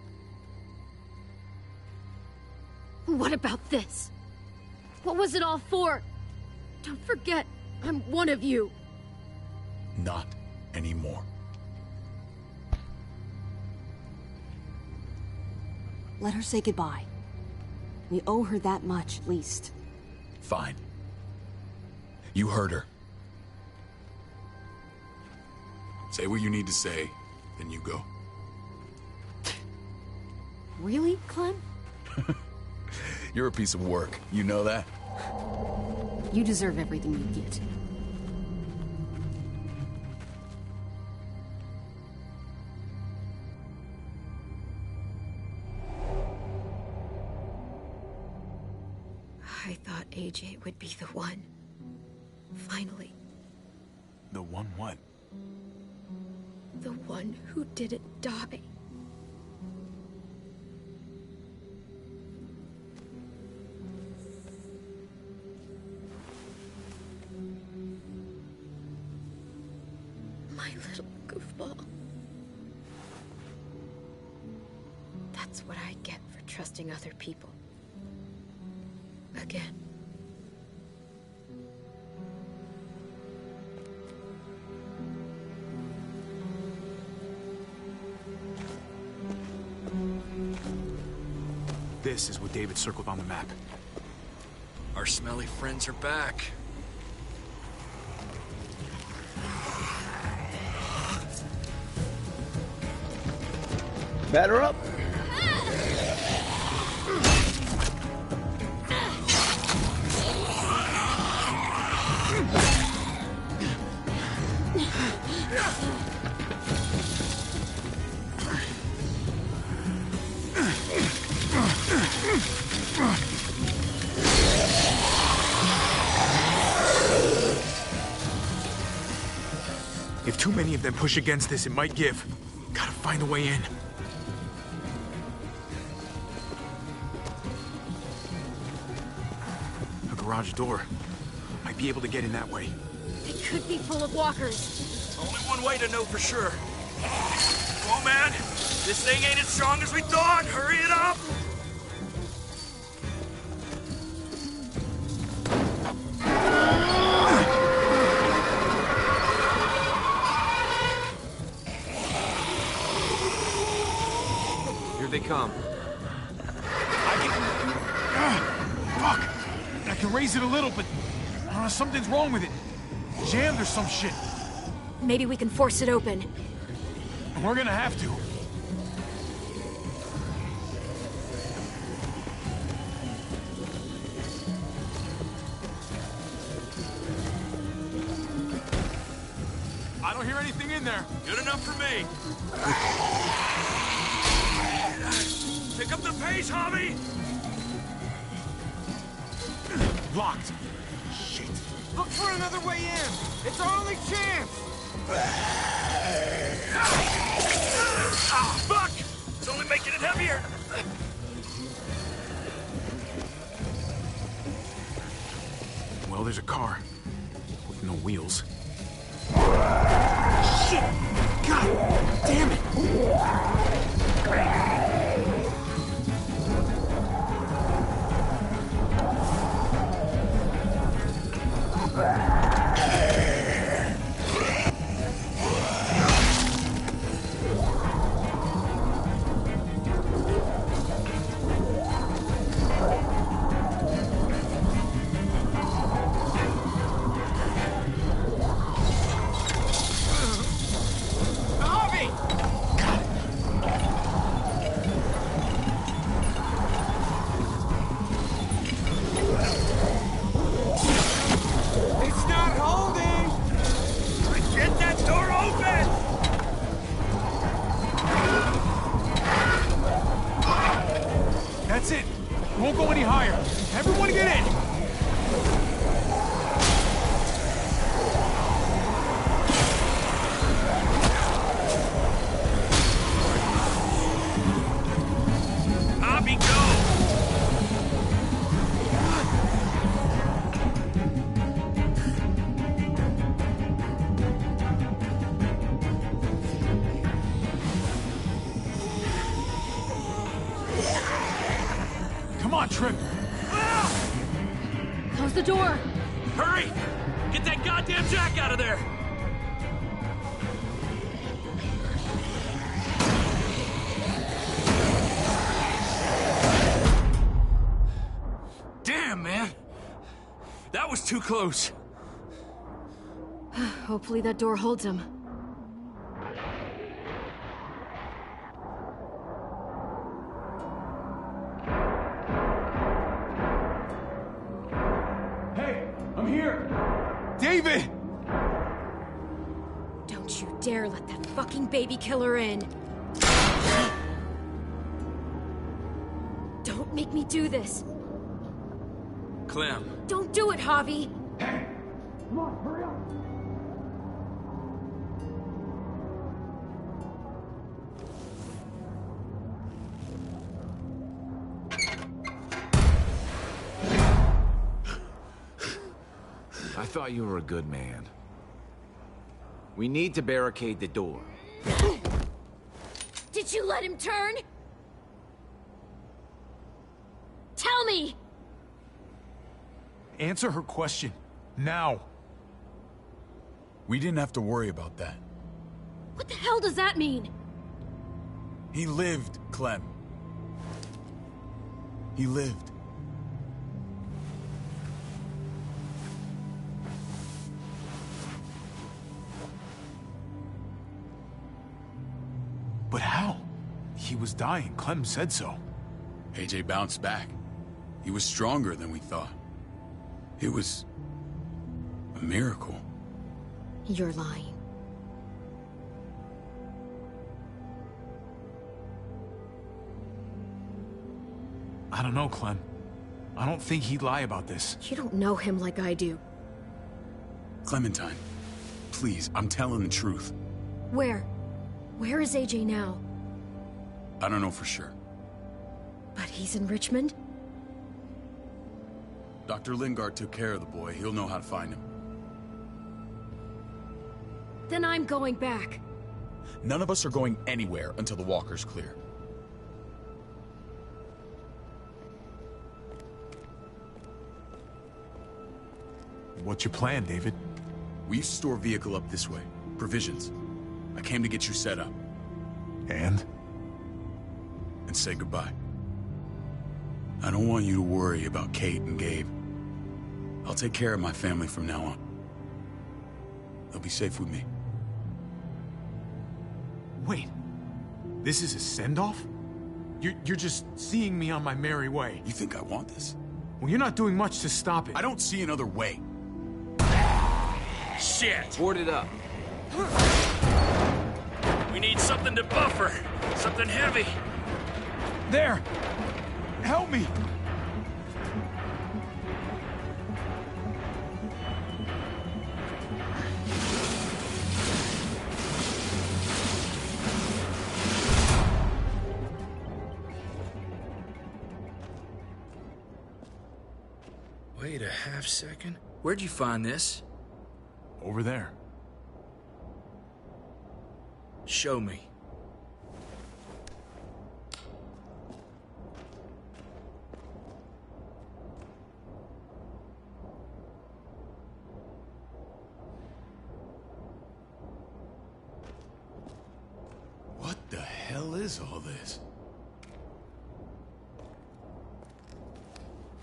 What about this? What was it all for? Don't forget, I'm one of you. Not anymore. Let her say goodbye. We owe her that much, at least. Fine. You heard her. Say what you need to say, then you go. Really, Clem? You're a piece of work. You know that? You deserve everything you get. I thought AJ would be the one. Finally. The one what? The one who didn't die. My little goofball. That's what I get for trusting other people. Again. This is what David circled on the map. Our smelly friends are back. Batter up. If too many of them push against this, it might give. Gotta find a way in. A garage door. Might be able to get in that way. It could be full of walkers. Only one way to know for sure. Come on, man. This thing ain't as strong as we thought. Hurry it up. Here they come. Fuck! I can raise it a little, but something's wrong with it. Jammed or some shit. Maybe we can force it open. We're gonna have to. I don't hear anything in there. Good enough for me. Pick up the pace, Javi! Locked. Shit. Look for another way in. It's our only chance. Ah, fuck! It's only making it heavier. Well, there's a car with no wheels. Shit! God damn it! That's it. Won't go any higher. Everyone get in. Abby, go! Come on, Trip. Close the door. Hurry! Get that goddamn jack out of there! Damn, man! That was too close. Hopefully that door holds him. Hey, I'm here. David! Don't you dare let that fucking baby killer in. Don't make me do this. Clem. Don't do it, Javi. Come on, hurry up. I thought you were a good man. We need to barricade the door. Did you let him turn? Tell me! Answer her question. Now. We didn't have to worry about that. What the hell does that mean? He lived, Clem. He lived. But how? He was dying. Clem said so. AJ bounced back. He was stronger than we thought. It was a miracle. You're lying. I don't know, Clem. I don't think he'd lie about this. You don't know him like I do. Clementine, please, I'm telling the truth. Where? Where is AJ now? I don't know for sure. But he's in Richmond? Dr. Lingard took care of the boy. He'll know how to find him. Then I'm going back. None of us are going anywhere until the walker's clear. What's your plan, David? We store vehicle up this way. Provisions. I came to get you set up. And? And say goodbye. I don't want you to worry about Kate and Gabe. I'll take care of my family from now on. They'll be safe with me. Wait. This is a send-off? You're just seeing me on my merry way. You think I want this? Well, you're not doing much to stop it. I don't see another way. Shit! Board it up. We need something to buffer. Something heavy. There! Help me! Wait a half second. Where'd you find this? Over there. Show me. What the hell is all this?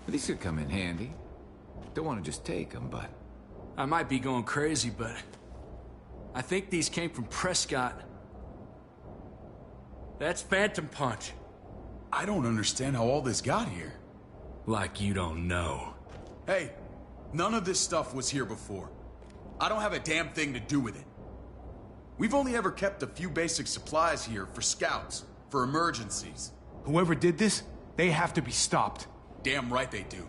These could come in handy. Don't want to just take them, but... I might be going crazy, but... I think these came from Prescott. That's Phantom Punch. I don't understand how all this got here. Like you don't know. Hey, none of this stuff was here before. I don't have a damn thing to do with it. We've only ever kept a few basic supplies here for scouts, for emergencies. Whoever did this, they have to be stopped. Damn right they do.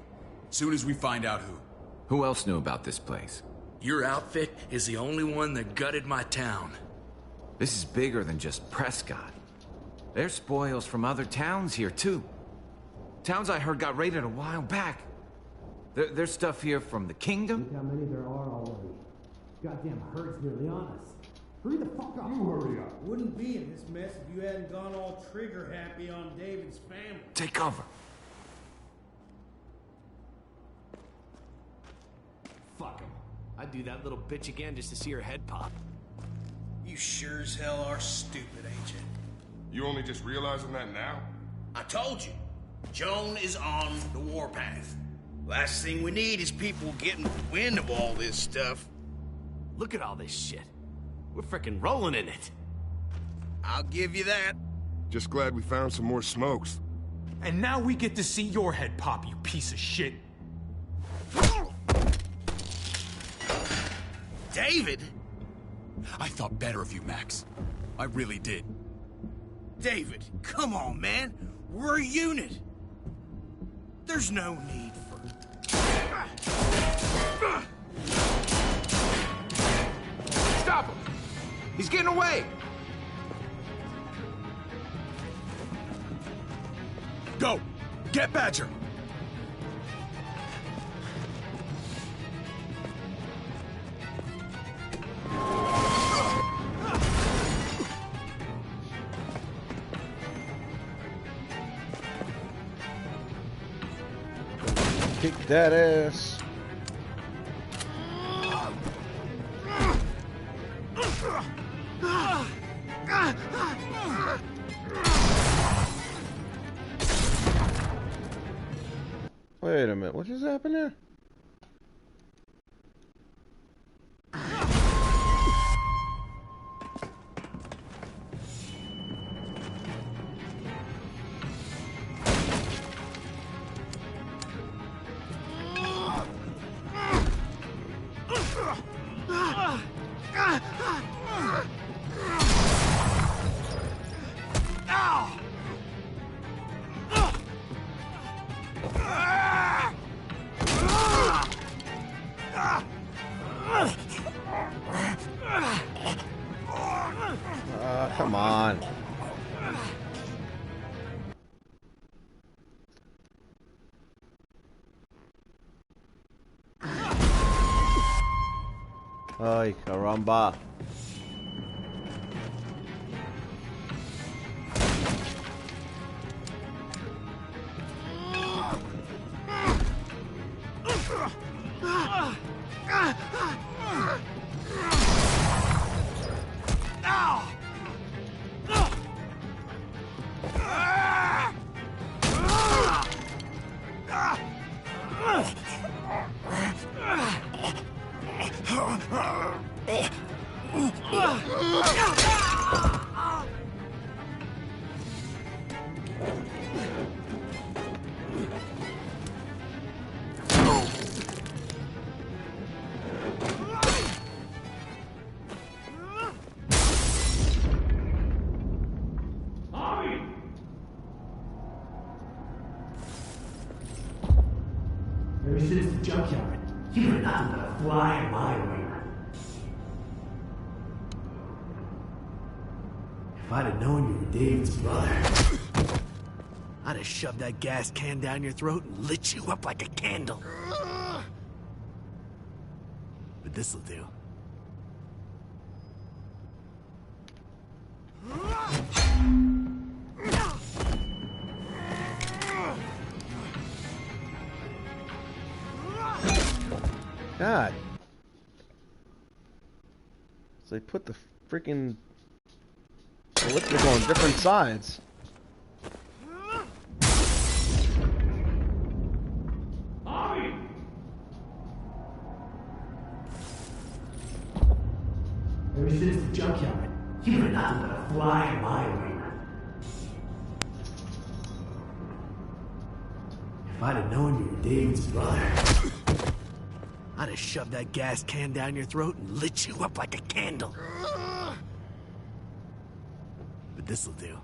Soon as we find out who. Who else knew about this place? Your outfit is the only one that gutted my town. This is bigger than just Prescott. There's spoils from other towns here, too. Towns I heard got raided a while back. There's stuff here from the kingdom. Look how many there are already. Goddamn herd's nearly on us. Hurry the fuck up. You hurry up. Wouldn't be in this mess if you hadn't gone all trigger happy on David's family. Take cover. Fuck him. I'd do that little bitch again just to see her head pop. You sure as hell are stupid, ain't you? You only just realizing that now? I told you. Joan is on the warpath. Last thing we need is people getting wind of all this stuff. Look at all this shit. We're frickin' rolling in it. I'll give you that. Just glad we found some more smokes. And now we get to see your head pop, you piece of shit. David? I thought better of you, Max. I really did. David, come on, man. We're a unit. There's no need for... Stop him! He's getting away! Go! Get Badger! Kick that ass. Wait a minute, what just happened there? Come on. Ay, caramba. Ever since the junkyard, you were nothing but a fly in my wing. If I'd have known you were David's brother, I'd have shoved that gas can down your throat and lit you up like a candle. But this'll do. God. So they put the freaking elliptical on different sides. Ever since the junkyard, you were nothing but a fly in my wing. If I'd have known you were David's brother, I'd have shoved that gas can down your throat and lit you up like a candle. But this'll do.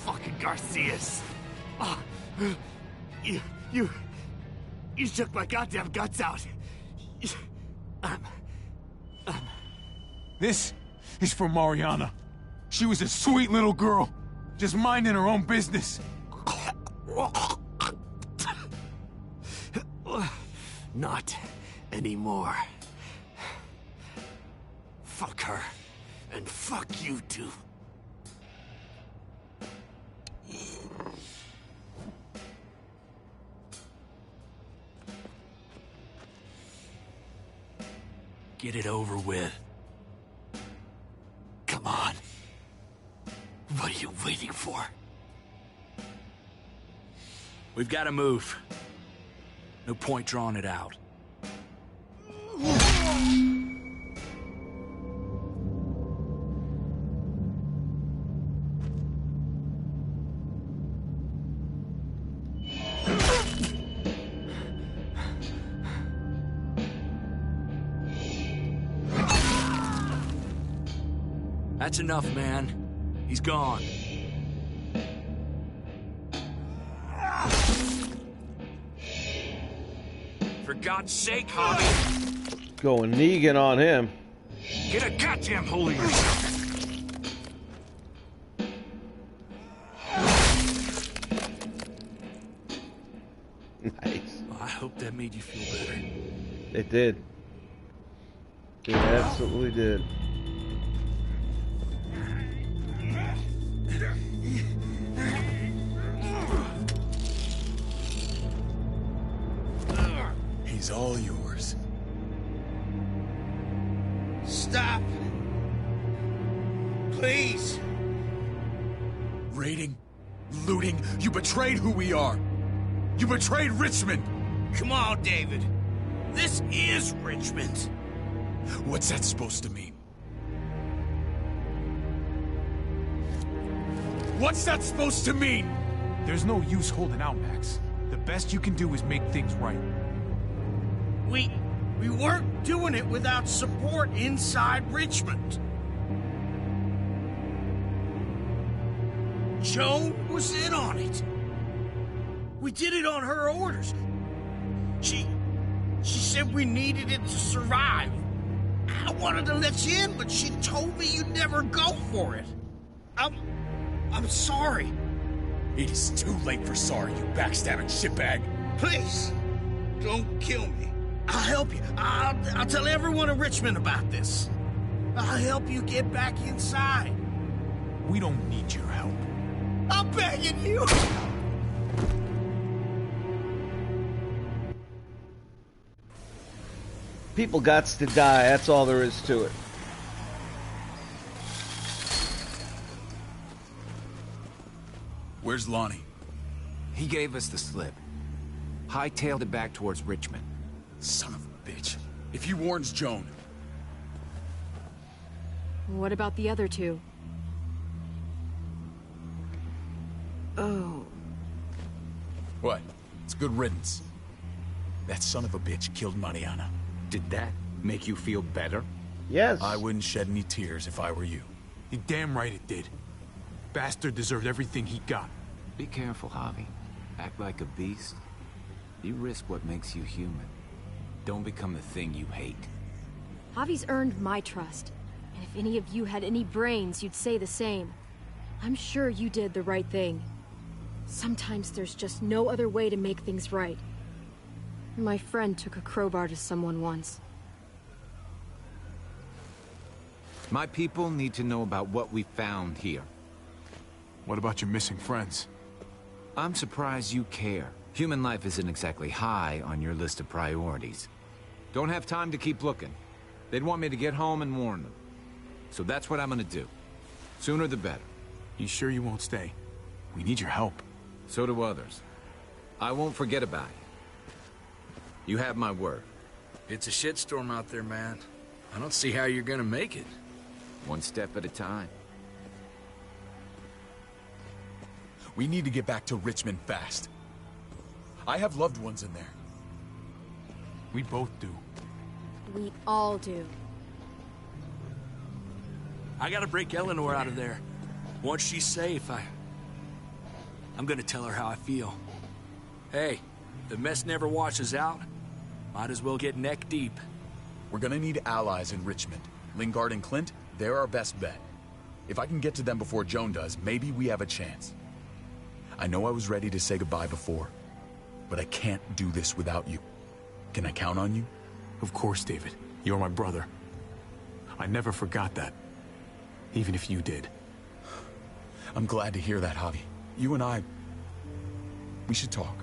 Fucking Garcias. Oh, you shook my goddamn guts out. This is for Mariana. She was a sweet little girl, just minding her own business. Not anymore. Fuck her, and fuck you too. Get it over with. Come on. What are you waiting for? We've got to move. No point drawing it out. That's enough, man. He's gone. For God's sake, Hobby. Going Negan on him. Get a goddamn hold of yourself. hope that made you feel better. It did. It absolutely did. He's all yours. Stop. Please. Raiding, looting, you betrayed who we are. You betrayed Richmond. Come on, David. This is Richmond. What's that supposed to mean? What's that supposed to mean? There's no use holding out, Max. The best you can do is make things right. We weren't doing it without support inside Richmond. Joan was in on it. We did it on her orders. She said we needed it to survive. I wanted to let you in, but she told me you'd never go for it. I'm sorry. It is too late for sorry, you backstabbing shitbag. Please, don't kill me. I'll help you. I'll tell everyone in Richmond about this. I'll help you get back inside. We don't need your help. I'm begging you. People gots to die. That's all there is to it. Where's Lonnie? He gave us the slip. Hightailed it back towards Richmond. Son of a bitch. If he warns Joan... What about the other two? Oh. What? It's good riddance. That son of a bitch killed Mariana. Did that make you feel better? Yes. I wouldn't shed any tears if I were you. You're damn right it did. Bastard deserved everything he got. Be careful, Javi. Act like a beast. You risk what makes you human. Don't become the thing you hate. Javi's earned my trust. And if any of you had any brains, you'd say the same. I'm sure you did the right thing. Sometimes there's just no other way to make things right. My friend took a crowbar to someone once. My people need to know about what we found here. What about your missing friends? I'm surprised you care. Human life isn't exactly high on your list of priorities. Don't have time to keep looking. They'd want me to get home and warn them. So that's what I'm gonna do. Sooner the better. You sure you won't stay? We need your help. So do others. I won't forget about you. You have my word. It's a shitstorm out there, man. I don't see how you're gonna make it. One step at a time. We need to get back to Richmond fast. I have loved ones in there. We both do. We all do. I gotta break Eleanor out of there. Once she's safe, I'm gonna tell her how I feel. Hey, the mess never washes out. Might as well get neck deep. We're gonna need allies in Richmond. Lingard and Clint, they're our best bet. If I can get to them before Joan does, maybe we have a chance. I know I was ready to say goodbye before, but I can't do this without you. Can I count on you? Of course, David. You're my brother. I never forgot that. Even if you did. I'm glad to hear that, Javi. You and I... we should talk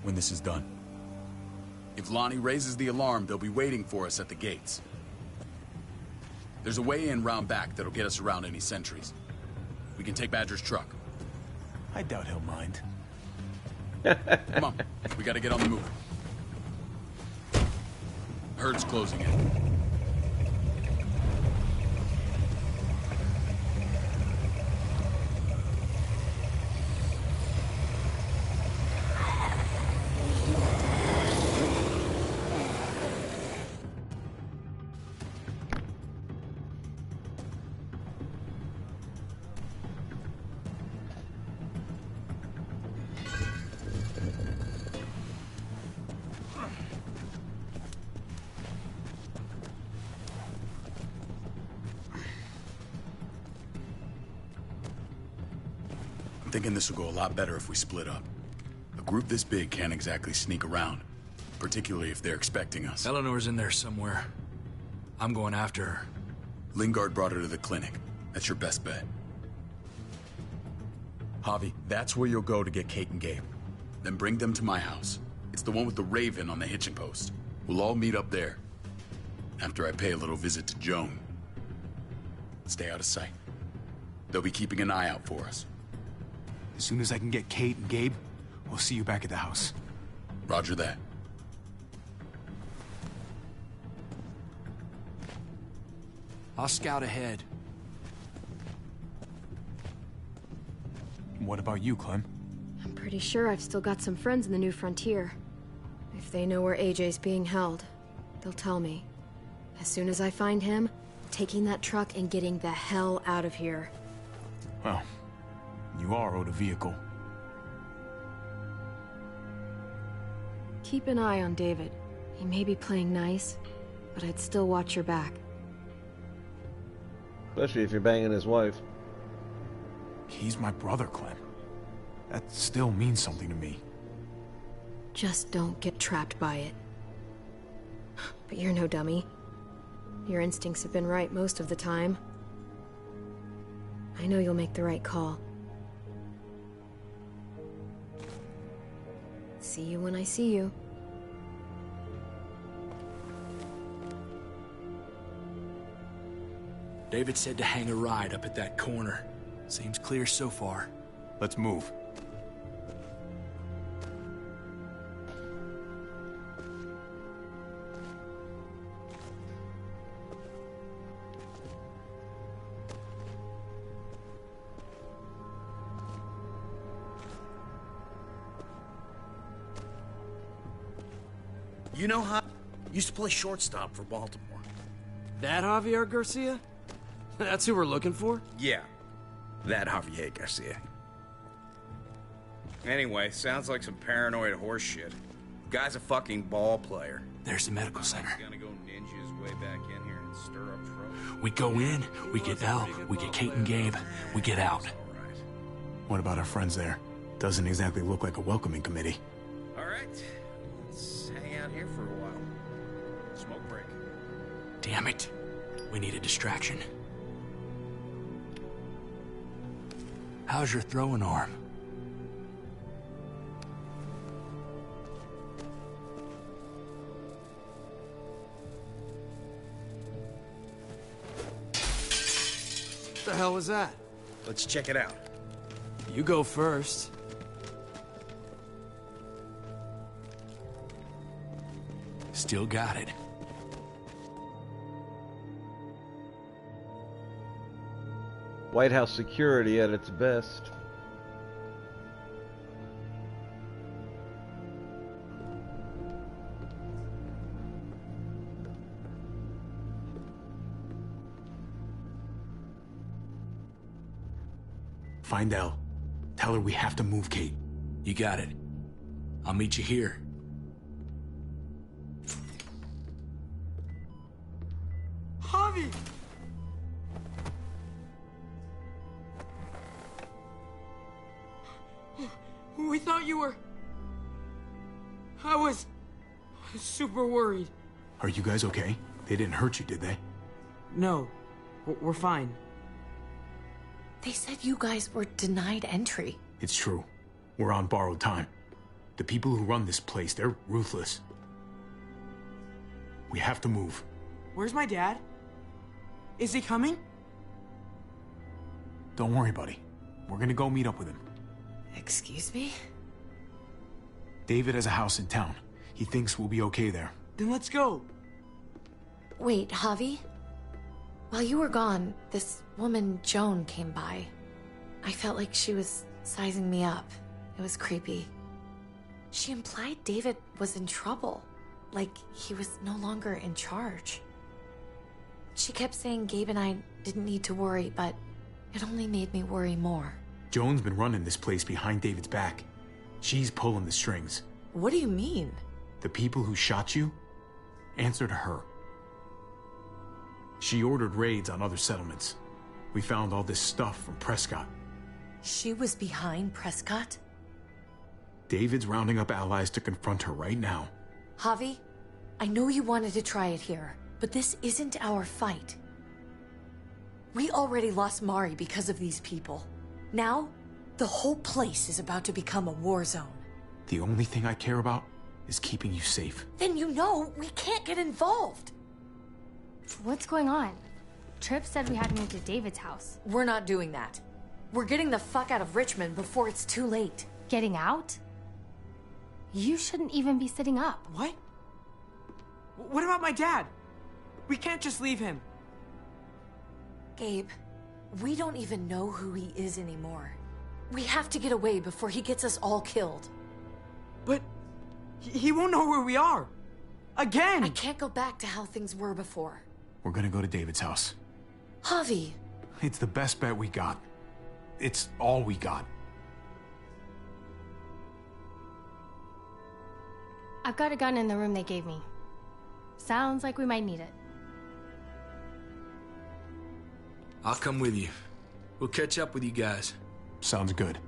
when this is done. If Lonnie raises the alarm, they'll be waiting for us at the gates. There's a way in round back that'll get us around any sentries. We can take Badger's truck. I doubt he'll mind. Come on, we gotta get on the move. Herd's closing in. I'm thinking this will go a lot better if we split up. A group this big can't exactly sneak around. particularly if they're expecting us. Eleanor's in there somewhere. I'm going after her. Lingard brought her to the clinic. That's your best bet. Javi, that's where you'll go to get Kate and Gabe. Then bring them to my house. It's the one with the raven on the hitching post. We'll all meet up there. After I pay a little visit to Joan. Stay out of sight. They'll be keeping an eye out for us. As soon as I can get Kate and Gabe, we'll see you back at the house. Roger that. I'll scout ahead. What about you, Clem? I'm pretty sure I've still got some friends in the New Frontier. If they know where AJ's being held, they'll tell me. As soon as I find him, taking that truck and getting the hell out of here. Well, you are owed a vehicle. Keep an eye on David. He may be playing nice, but I'd still watch your back. Especially if you're banging his wife. He's my brother, Clem. That still means something to me. Just don't get trapped by it. But you're no dummy. Your instincts have been right most of the time. I know you'll make the right call. See you when I see you. David said to hang a ride up at that corner. Seems clear so far. Let's move. You know how... Used to play shortstop for Baltimore. That Javier Garcia? That's who we're looking for? Yeah. That Javier Garcia. Anyway, sounds like some paranoid horse shit. Guy's a fucking ball player. There's the medical center. Gonna go ninja his way back in here and stir up trouble. We go in, we get Elle, we get Kate and Gabe, we get out. What about our friends there? Doesn't exactly look like a welcoming committee. Alright. Let's hang out here for a while. Smoke break. Damn it. We need a distraction. How's your throwing arm? What the hell was that? Let's check it out. You go first. Still got it. White House security at its best. Find Elle. Tell her we have to move Kate. You got it. I'll meet you here. Javi! We thought you were... I was super worried. Are you guys okay? They didn't hurt you, did they? No, we're fine. They said you guys were denied entry. It's true. We're on borrowed time. The people who run this place, they're ruthless. We have to move. Where's my dad? Is he coming? Don't worry, buddy. We're gonna go meet up with him. Excuse me? David has a house in town. He thinks we'll be okay there. Then let's go. Wait, Javi? While you were gone, this woman, Joan, came by. I felt like she was sizing me up. It was creepy. She implied David was in trouble. Like he was no longer in charge. She kept saying Gabe and I didn't need to worry, but it only made me worry more. Joan's been running this place behind David's back. She's pulling the strings. What do you mean? The people who shot you answer to her. She ordered raids on other settlements. We found all this stuff from Prescott. She was behind Prescott? David's rounding up allies to confront her right now. Javi, I know you wanted to try it here, but this isn't our fight. We already lost Mari because of these people. Now, the whole place is about to become a war zone. The only thing I care about is keeping you safe. Then you know we can't get involved. What's going on? Tripp said we had to move to David's house. We're not doing that. We're getting the fuck out of Richmond before it's too late. Getting out? You shouldn't even be sitting up. What? What about my dad? We can't just leave him. Gabe, we don't even know who he is anymore. We have to get away before he gets us all killed. But he won't know where we are. Again! I can't go back to how things were before. We're gonna go to David's house. Javi! It's the best bet we got. It's all we got. I've got a gun in the room they gave me. Sounds like we might need it. I'll come with you. We'll catch up with you guys. Sounds good.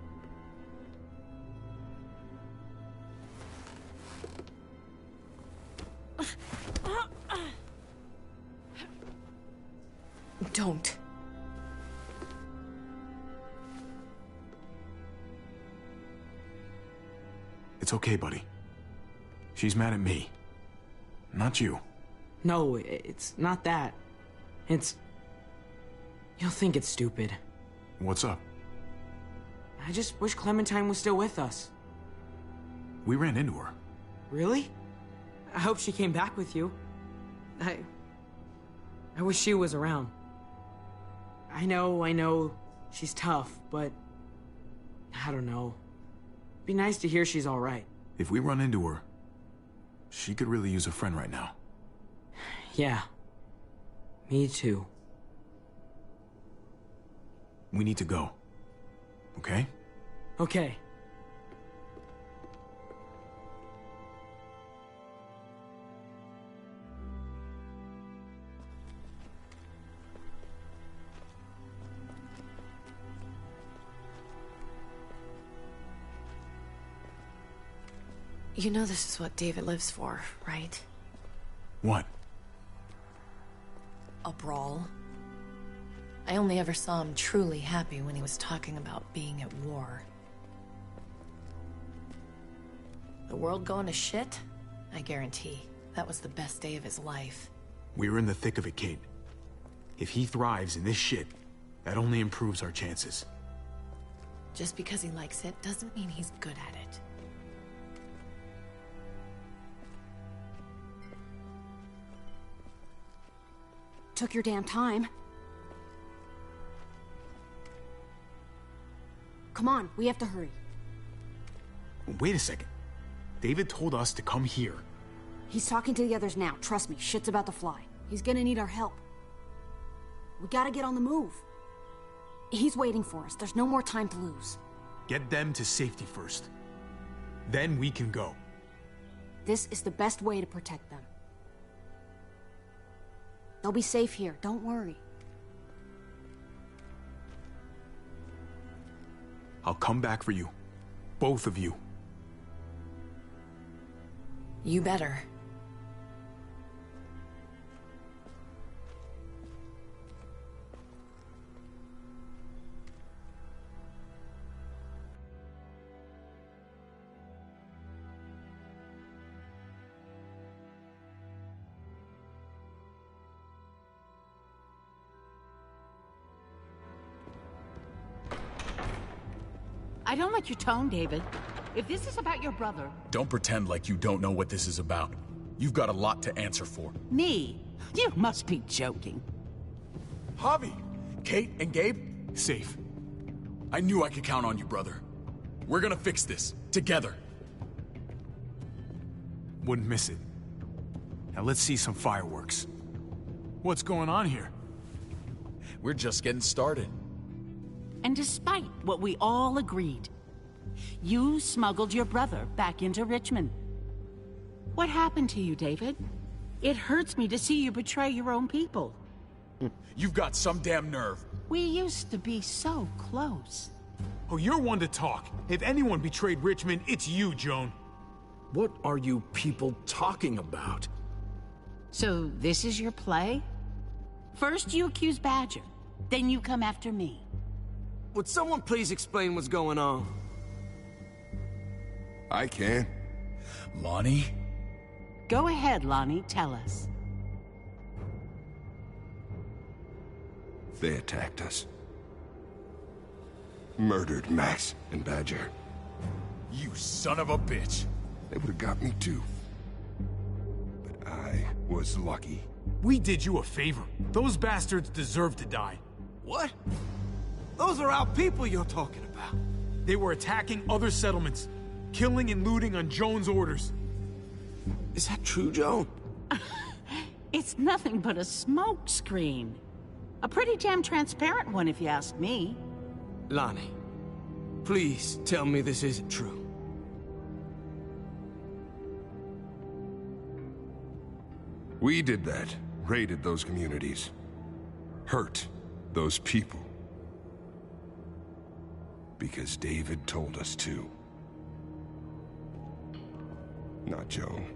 Don't. It's okay, buddy. She's mad at me. Not you. No, it's not that. It's... You'll think it's stupid. What's up? I just wish Clementine was still with us. We ran into her. Really? I hope she came back with you. I wish she was around. I know, she's tough, but... I don't know. It'd be nice to hear she's alright. If we run into her, she could really use a friend right now. Yeah. Me too. We need to go. Okay? Okay. You know this is what David lives for, right? What? A brawl. I only ever saw him truly happy when he was talking about being at war. The world going to shit? I guarantee that was the best day of his life. We're in the thick of it, Kate. If he thrives in this shit, that only improves our chances. Just because he likes it doesn't mean he's good at it. Took your damn time. Come on, we have to hurry. Wait a second. David told us to come here. He's talking to the others now. Trust me, shit's about to fly. He's gonna need our help. We gotta get on the move. He's waiting for us. There's no more time to lose. Get them to safety first. Then we can go. This is the best way to protect them. They'll be safe here, don't worry. I'll come back for you. Both of you. You better. I don't like your tone, David. If this is about your brother... Don't pretend like you don't know what this is about. You've got a lot to answer for. Me? You must be joking. Javi! Kate and Gabe? Safe. I knew I could count on you, brother. We're gonna fix this. Together. Wouldn't miss it. Now let's see some fireworks. What's going on here? We're just getting started. And despite what we all agreed, you smuggled your brother back into Richmond. What happened to you, David? It hurts me to see you betray your own people. You've got some damn nerve. We used to be so close. Oh, you're one to talk. If anyone betrayed Richmond, it's you, Joan. What are you people talking about? So this is your play? First you accuse Badger, then you come after me. Would someone please explain what's going on? I can. Lonnie? Go ahead, Lonnie, tell us. They attacked us. Murdered Max and Badger. You son of a bitch. They would have got me too. But I was lucky. We did you a favor. Those bastards deserve to die. What? Those are our people you're talking about. They were attacking other settlements, killing and looting on Joan's orders. Is that true, Joan? It's nothing but a smoke screen. A pretty damn transparent one, if you ask me. Lonnie, please tell me this isn't true. We did that. Raided those communities. Hurt those people. Because David told us to. Not Joan.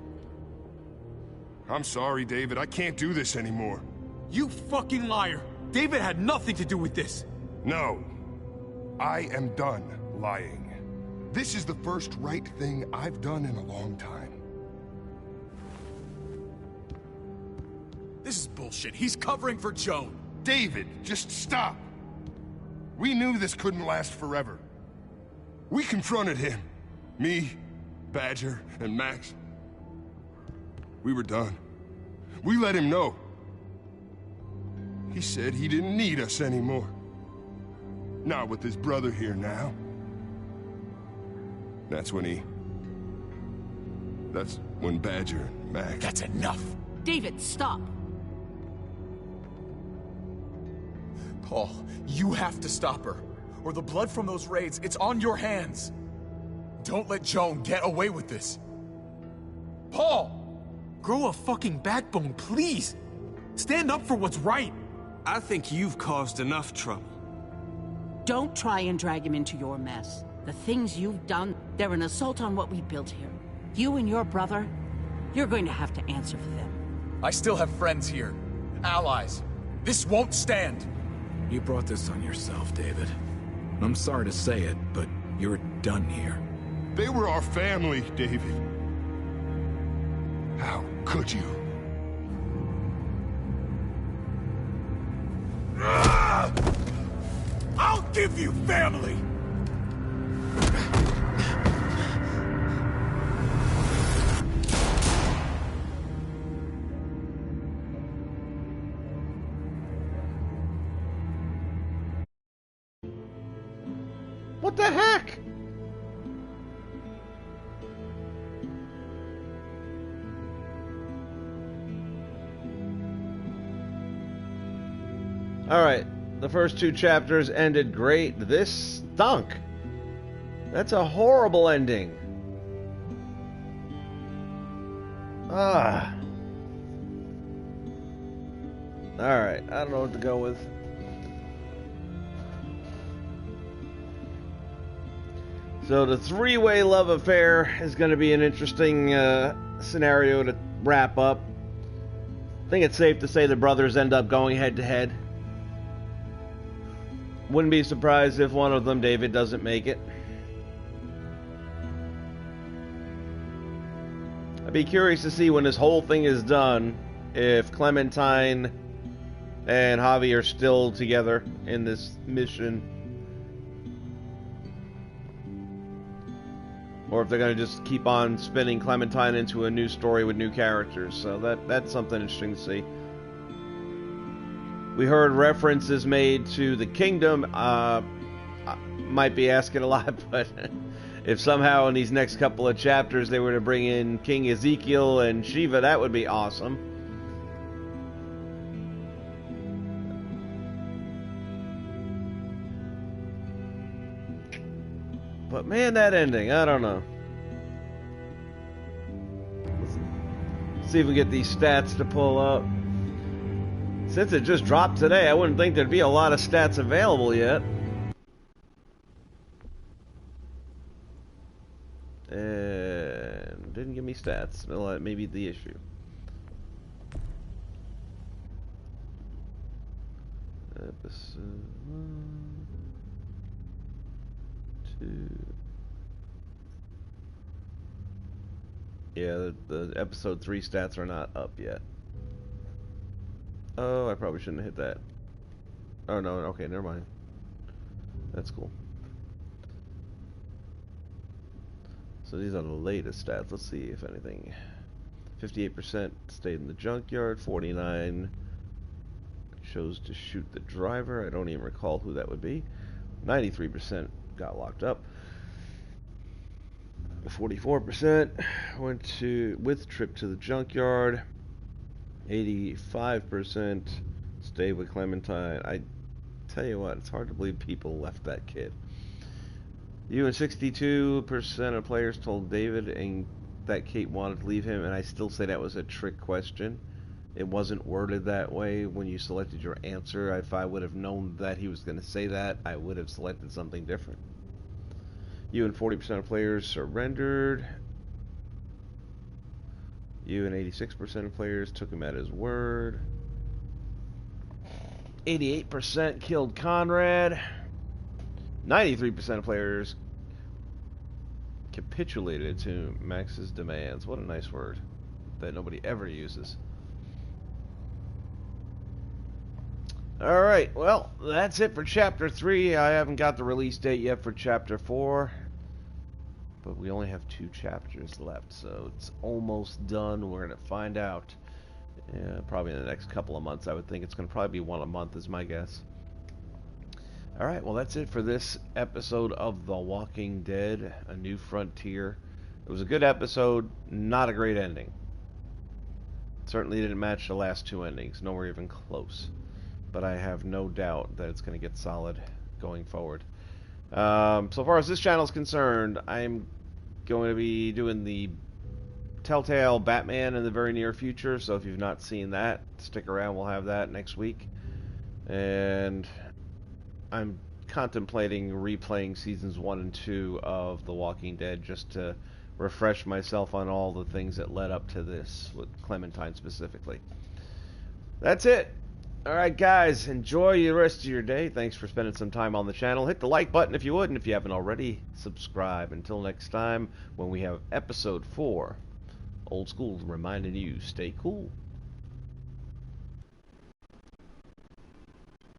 I'm sorry, David. I can't do this anymore. You fucking liar! David had nothing to do with this! No. I am done lying. This is the first right thing I've done in a long time. This is bullshit. He's covering for Joan. David, just stop. We knew this couldn't last forever. We confronted him. Me, Badger, and Max. We were done. We let him know. He said he didn't need us anymore. Not with his brother here now. That's when Badger and Max... That's enough. David, stop. Paul, you have to stop her. Or the blood from those raids, it's on your hands. Don't let Joan get away with this. Paul! Grow a fucking backbone, please! Stand up for what's right! I think you've caused enough trouble. Don't try and drag him into your mess. The things you've done, they're an assault on what we built here. You and your brother, you're going to have to answer for them. I still have friends here. Allies. This won't stand. You brought this on yourself, David. I'm sorry to say it, but you're done here. They were our family, David. How could you? I'll give you family! What the heck? Alright, the first two chapters ended great. This stunk. That's a horrible ending. Ah. Alright, I don't know what to go with. So the three-way love affair is going to be an interesting scenario to wrap up. I think it's safe to say the brothers end up going head-to-head. Wouldn't be surprised if one of them, David, doesn't make it. I'd be curious to see when this whole thing is done if Clementine and Javi are still together in this mission, or if they're going to just keep on spinning Clementine into a new story with new characters. So that's something interesting to see. We heard references made to the kingdom. Might be asking a lot, but if somehow in these next couple of chapters they were to bring in King Ezekiel and Shiva, that would be awesome. But man, that ending, I don't know. Let's see if we get these stats to pull up. Since it just dropped today, I wouldn't think there'd be a lot of stats available yet. And didn't give me stats. Well, that may be the issue. Episode 1, 2. Yeah, the episode 3 stats are not up yet. Oh, I probably shouldn't have hit that. Oh no, okay, never mind. That's cool. So these are the latest stats. Let's see if anything. 58% stayed in the junkyard. 49 chose to shoot the driver. I don't even recall who that would be. 93% got locked up. 44% went with trip to the junkyard. 85% stayed with Clementine. I tell you what, it's hard to believe people left that kid. You and 62% of players told David and that Kate wanted to leave him, and I still say that was a trick question. It wasn't worded that way when you selected your answer. If I would have known that he was going to say that, I would have selected something different. You and 40% of players surrendered. You and 86% of players took him at his word. 88% killed Conrad. 93% of players capitulated to Max's demands. What a nice word that nobody ever uses. Alright, well, that's it for Chapter 3. I haven't got the release date yet for Chapter 4. But we only have 2 chapters left, so it's almost done. We're going to find out. Yeah, probably in the next couple of months. I would think it's going to probably be 1 a month is my guess. Alright, well that's it for this episode of The Walking Dead, A New Frontier. It was a good episode, not a great ending. Certainly didn't match the last 2 endings, nowhere even close. But I have no doubt that it's going to get solid going forward. So far as this channel is concerned, I'm going to be doing the Telltale Batman in the very near future, so if you've not seen that, stick around, we'll have that next week. And I'm contemplating replaying seasons 1 and 2 of The Walking Dead just to refresh myself on all the things that led up to this, with Clementine specifically. That's it. Alright guys, enjoy the rest of your day. Thanks for spending some time on the channel. Hit the like button if you would, and if you haven't already, subscribe. Until next time, when we have episode 4, Old School reminding you, stay cool.